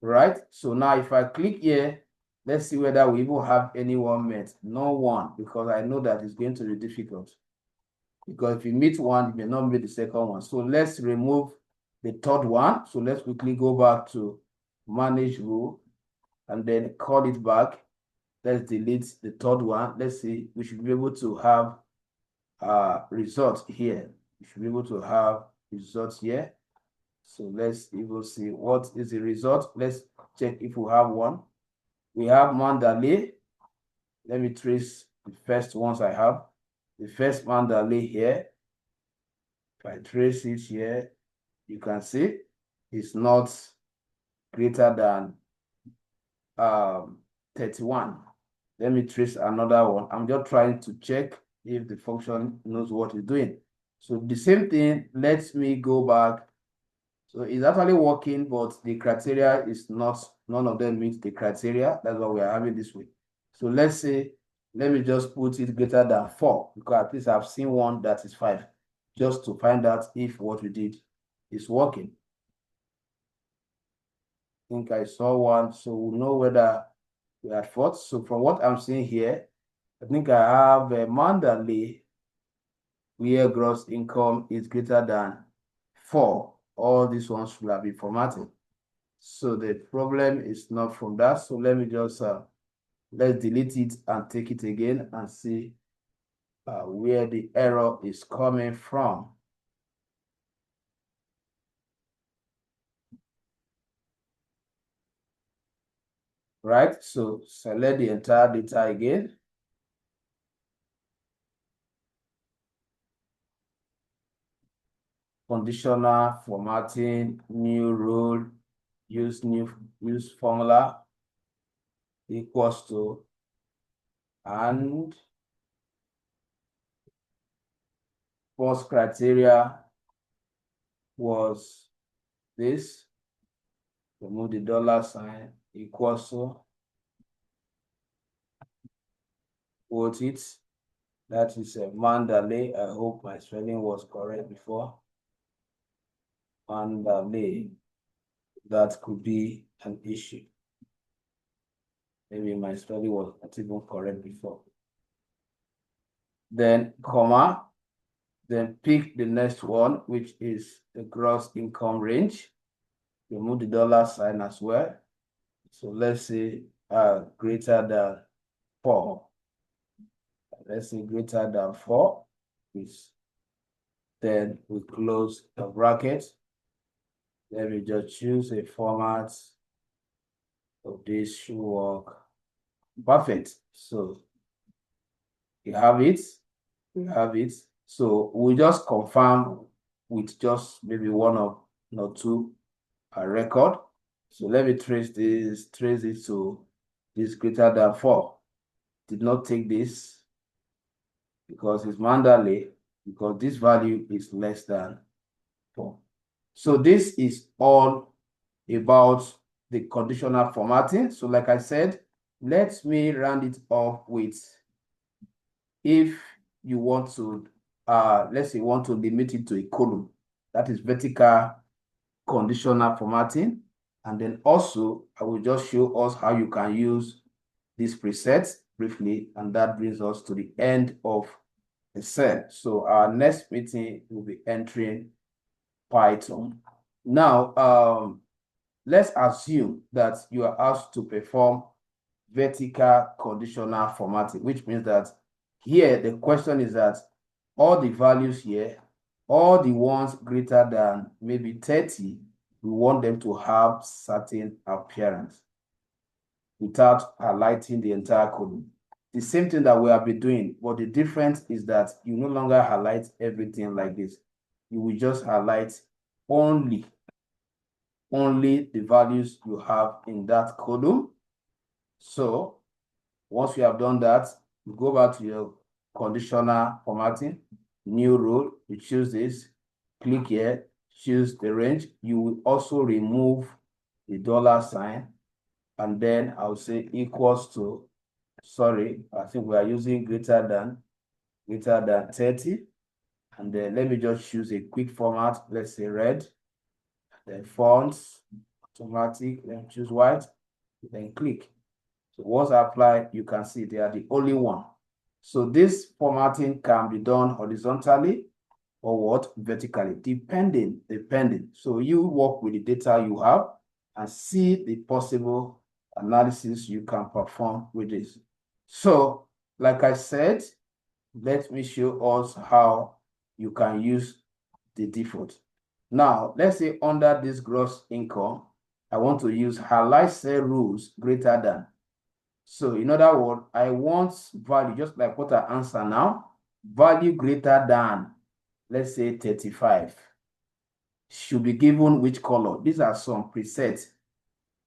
S1: Right? So now if I click here, let's see whether we even have anyone met. No one, because I know that it's going to be difficult. Because if you meet one, you may not meet the second one. So let's remove the third one. So let's quickly go back to manage rule and then call it back. Let's delete the third one. Let's see, we should be able to have results here. We should be able to have results here. So let's even see what is the result. Let's check if we have one. We have Mandalay. Let me trace the first ones I have. The first Mandalay here. If I trace it here, you can see it's not greater than 31. Let me trace another one. I'm just trying to check if the function knows what it's doing. So the same thing, let me go back. So it's actually working, but the criteria is not, none of them meets the criteria. That's why we are having this way. So let's say, let me just put it greater than 4, because at least I've seen one that is 5, just to find out if what we did is working. I think I saw one, so we'll know whether we are at fault. So from what I'm seeing here, I think I have a Mandalay where gross income is greater than 4. All these ones should have been formatted. So the problem is not from that. So let me just, let's delete it and take it again and see where the error is coming from. Right, so select the entire data again. Conditional formatting, new rule, use formula equals to, and first criteria was this. Remove the dollar sign, equals to, quote it. That is a Mandalay. I hope my spelling was correct before. Mandalay. That could be an issue. Maybe my spelling was not even correct before. Then comma, then pick the next one, which is the gross income range. Remove the dollar sign as well. So let's say greater than 4. Let's say greater than 4 is, then we close the bracket. Let me just choose a format of this should work. Perfect. So you have it. We have it. So we just confirm with just maybe one or two record. So let me trace it to this greater than 4. Did not take this because it's Mandalay, because this value is less than 4. So this is all about the conditional formatting. So like I said, let me round it off with, if you want to, let's say you want to limit it to a column, that is vertical conditional formatting. And then also, I will just show us how you can use this preset briefly, and that brings us to the end of the cell. So our next meeting will be entering Python. Now, let's assume that you are asked to perform vertical conditional formatting, which means that here the question is that all the values here, all the ones greater than maybe 30, we want them to have certain appearance without highlighting the entire column. The same thing that we have been doing, but the difference is that you no longer highlight everything like this. You will just highlight only the values you have in that column. So once you have done that, you go back to your conditional formatting, new rule, you choose this, click here, choose the range. You will also remove the $sign, and then I'll say equals to, sorry, I think we are using greater than 30. And then let me just choose a quick format, let's say red, then fonts, automatic, then choose white, then click. So once I apply, you can see they are the only one. So this formatting can be done horizontally or what? Vertically, depending. So you work with the data you have and see the possible analysis you can perform with this. So, like I said, let me show us how you can use the default. Now, let's say under this gross income, I want to use highlight cell rules greater than. So in other words, I want value, just like what I answer now, value greater than, let's say 35, should be given which color. These are some presets.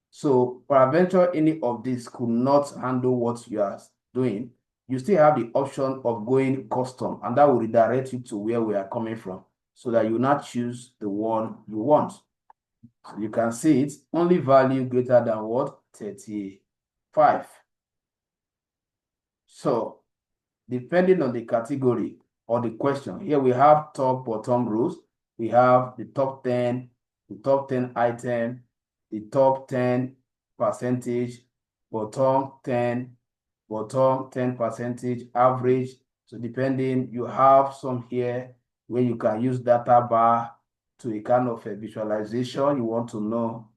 S1: So peradventure any of this could not handle what you are doing, you still have the option of going custom, and that will redirect you to where we are coming from, so that you not choose the one you want. So you can see it, only value greater than what? 35. So depending on the category or the question, here we have top, bottom rows. We have the top 10 item, the top 10 percentage, bottom 10 percentage, average. So depending, you have some here where you can use data bar to a kind of a visualization. You want to know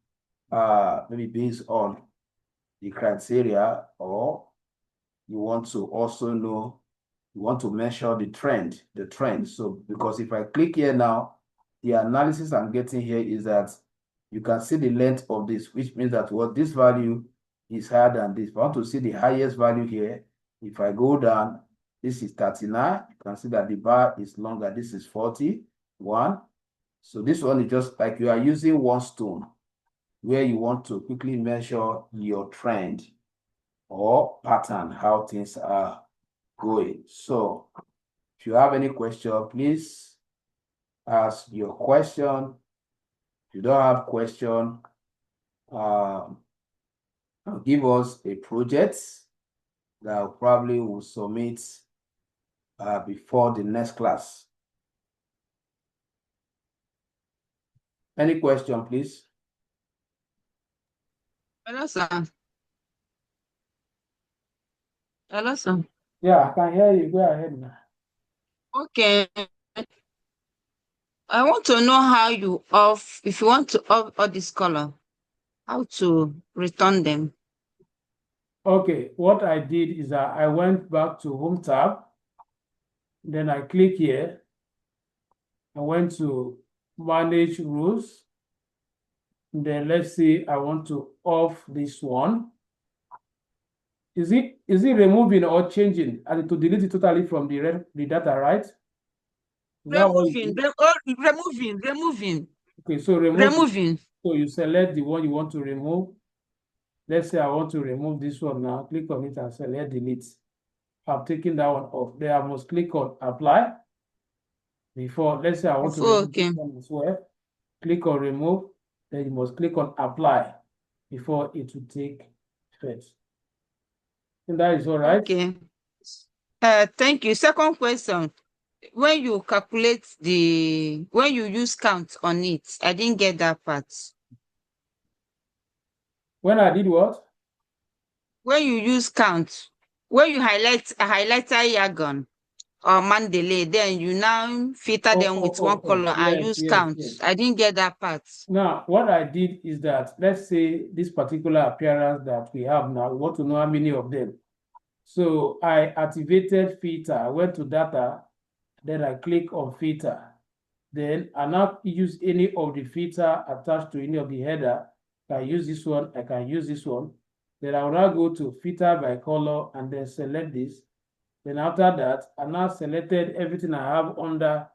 S1: maybe based on the criteria, or you want to also know, you want to measure the trend. So because if I click here now, the analysis I'm getting here is that you can see the length of this, which means that what this value is higher than this. If I want to see the highest value here, if I go down, this is 39. You can see that the bar is longer. This is 41. So this one is just like you are using one stone where you want to quickly measure your trend or pattern, how things are going. So if you have any question, please ask your question. If you don't have question, give us a project that probably will submit before the next class. Any question, please?
S4: Hello, sir. Hello, sir.
S1: Yeah, I can hear you. Go ahead now.
S4: Okay. I want to know how you off, if you want to off all this color, how to return them.
S3: Okay, what I did is that I went back to Home tab, then I click here. I went to Manage Rules. Then let's say I want to off this one. Is it removing or changing? And to delete it totally from the data, right? Is that what you do?
S4: Removing.
S3: Okay, so
S4: Removing.
S3: So you select the one you want to remove. Let's say I want to remove this one now. Click on it and select delete. I've taken that one off. Then I must click on apply. Before, let's say I want to remove this one as well. Click on remove. Then you must click on apply before it will take effect. And that is all right.
S4: Okay. Thank you. Second question. When you calculate when you use count on it, I didn't get that part.
S3: When I did what?
S4: When you use count, when you highlight a highlighter jargon or Mandela, then you now filter them with one color and use count.
S3: Yes.
S4: I didn't get that part.
S3: Now, what I did is that, let's say this particular appearance that we have now, we want to know how many of them. So I activated filter, I went to data, then I click on filter. Then I now use any of the filter attached to any of the header. I use this one, I can use this one. Then I will now go to filter by color and then select this. Then after that, I now selected everything I have under,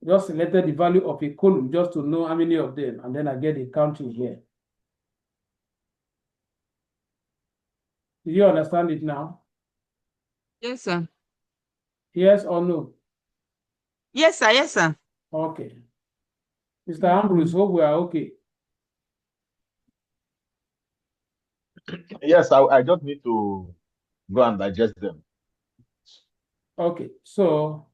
S3: just selected the value of a column just to know how many of them, and then I get the counting here. Do you understand it now?
S4: Yes, sir.
S3: Yes or no?
S4: Yes, sir. Yes, sir.
S3: Okay. Mr. Ambrose, hope we are okay.
S2: Yes, I just need to go and digest them.
S3: Okay, so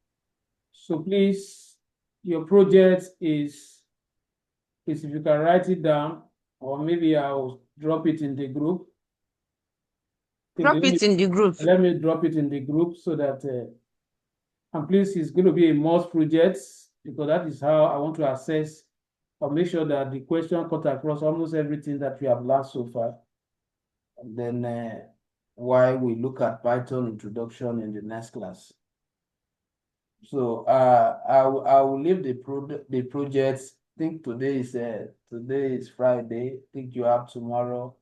S3: please, your project is if you can write it down, or maybe I'll drop it in the group.
S4: Drop it in the group.
S3: Let me drop it in the group so that, and please, it's going to be a must project, because that is how I want to assess or make sure that the question cut across almost everything that we have learned so far. And then while we look at Python introduction in the next class. So I will leave the projects. I think today is Friday. I think you have tomorrow.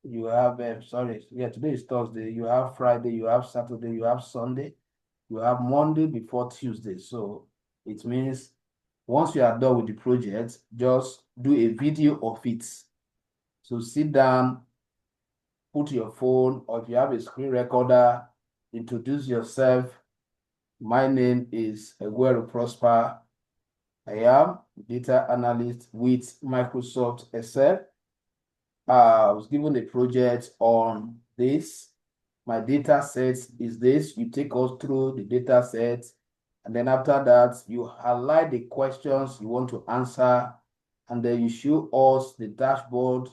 S3: You have today is Thursday. You have Friday, you have Saturday, you have Sunday, you have Monday before Tuesday. So it means once you are done with the project, just do a video of it. So sit down, put your phone, or if you have a screen recorder, introduce yourself. My name is Egwero Prosper. I am data analyst with Microsoft Excel. I was given a project on this. My data set is this. You take us through the data set, and then after that, you highlight the questions you want to answer, and then you show us the dashboard,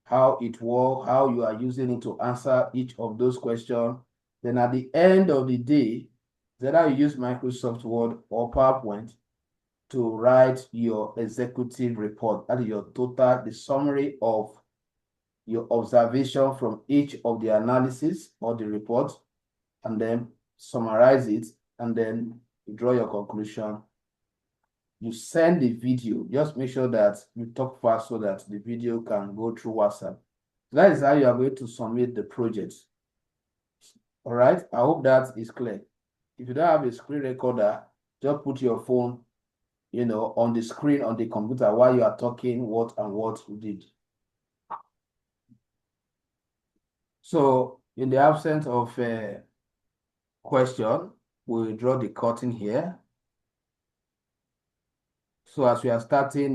S3: how it works, how you are using it to answer each of those questions. Then at the end of the day, whether you use Microsoft Word or PowerPoint to write your executive report. That is your total, the summary of your observation from each of the analysis or the report, and then summarize it, and then you draw your conclusion. You send the video. Just make sure that you talk fast so that the video can go through WhatsApp. That is how you are going to submit the project. All right, I hope that is clear. If you don't have a screen recorder, just put your phone, on the screen on the computer while you are talking what you did. So in the absence of a question, we'll draw the curtain here. So as we are starting,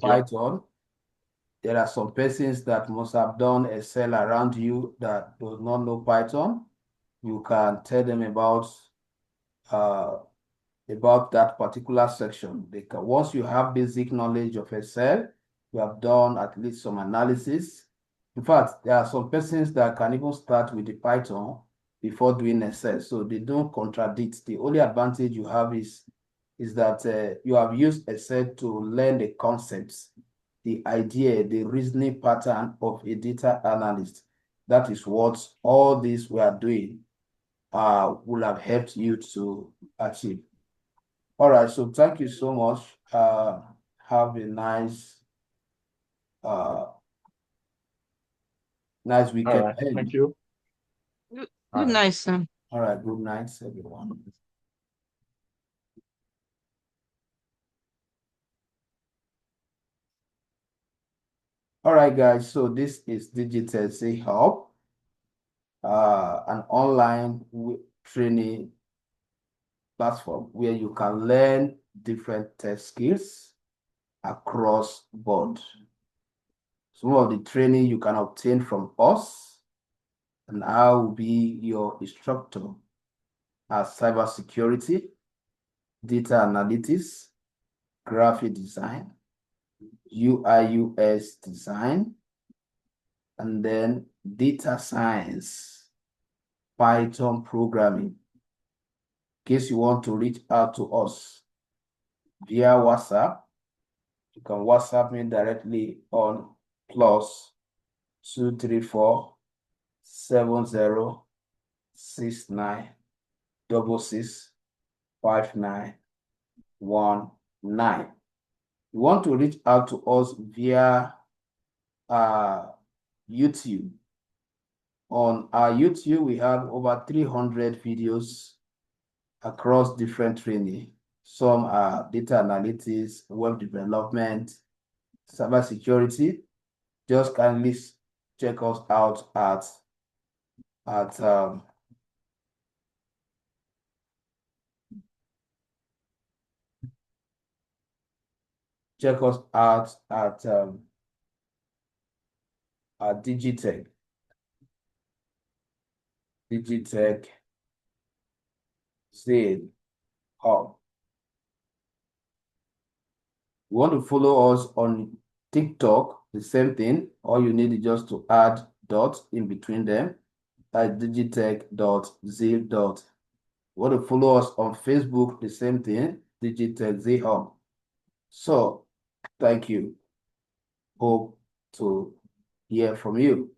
S3: Python, there are some persons that must have done Excel around you that do not know Python. You can tell them about that particular section. Once you have basic knowledge of Excel, you have done at least some analysis. In fact, there are some persons that can even start with the Python before doing Excel, so they don't contradict. The only advantage you have is that you have used Excel to learn the concepts, the idea, the reasoning pattern of a data analyst. That is what all this we are doing will have helped you to achieve. All right, so thank you so much. Have a nice weekend.
S2: All right, thank you.
S4: Good night, sir.
S3: All right, good night, everyone. All right, guys, so this is Digital Say Hub, an online training platform where you can learn different tech skills across board. Some of the training you can obtain from us, and I will be your instructor as cybersecurity, data analytics, graphic design,
S1: UI UX design, and then data science, Python programming. In case you want to reach out to us via WhatsApp, you can WhatsApp me directly on +234 7069 665919. You want to reach out to us via YouTube. On our YouTube, we have over 300 videos across different training. Some are data analytics, web development, cybersecurity. Just kindly check us out at Digitech. Digitech Z Hub. You want to follow us on TikTok, the same thing. All you need is just to add dots in between them at digitech.z. You want to follow us on Facebook, the same thing, Digitech Z Hub. So, thank you. Hope to hear from you.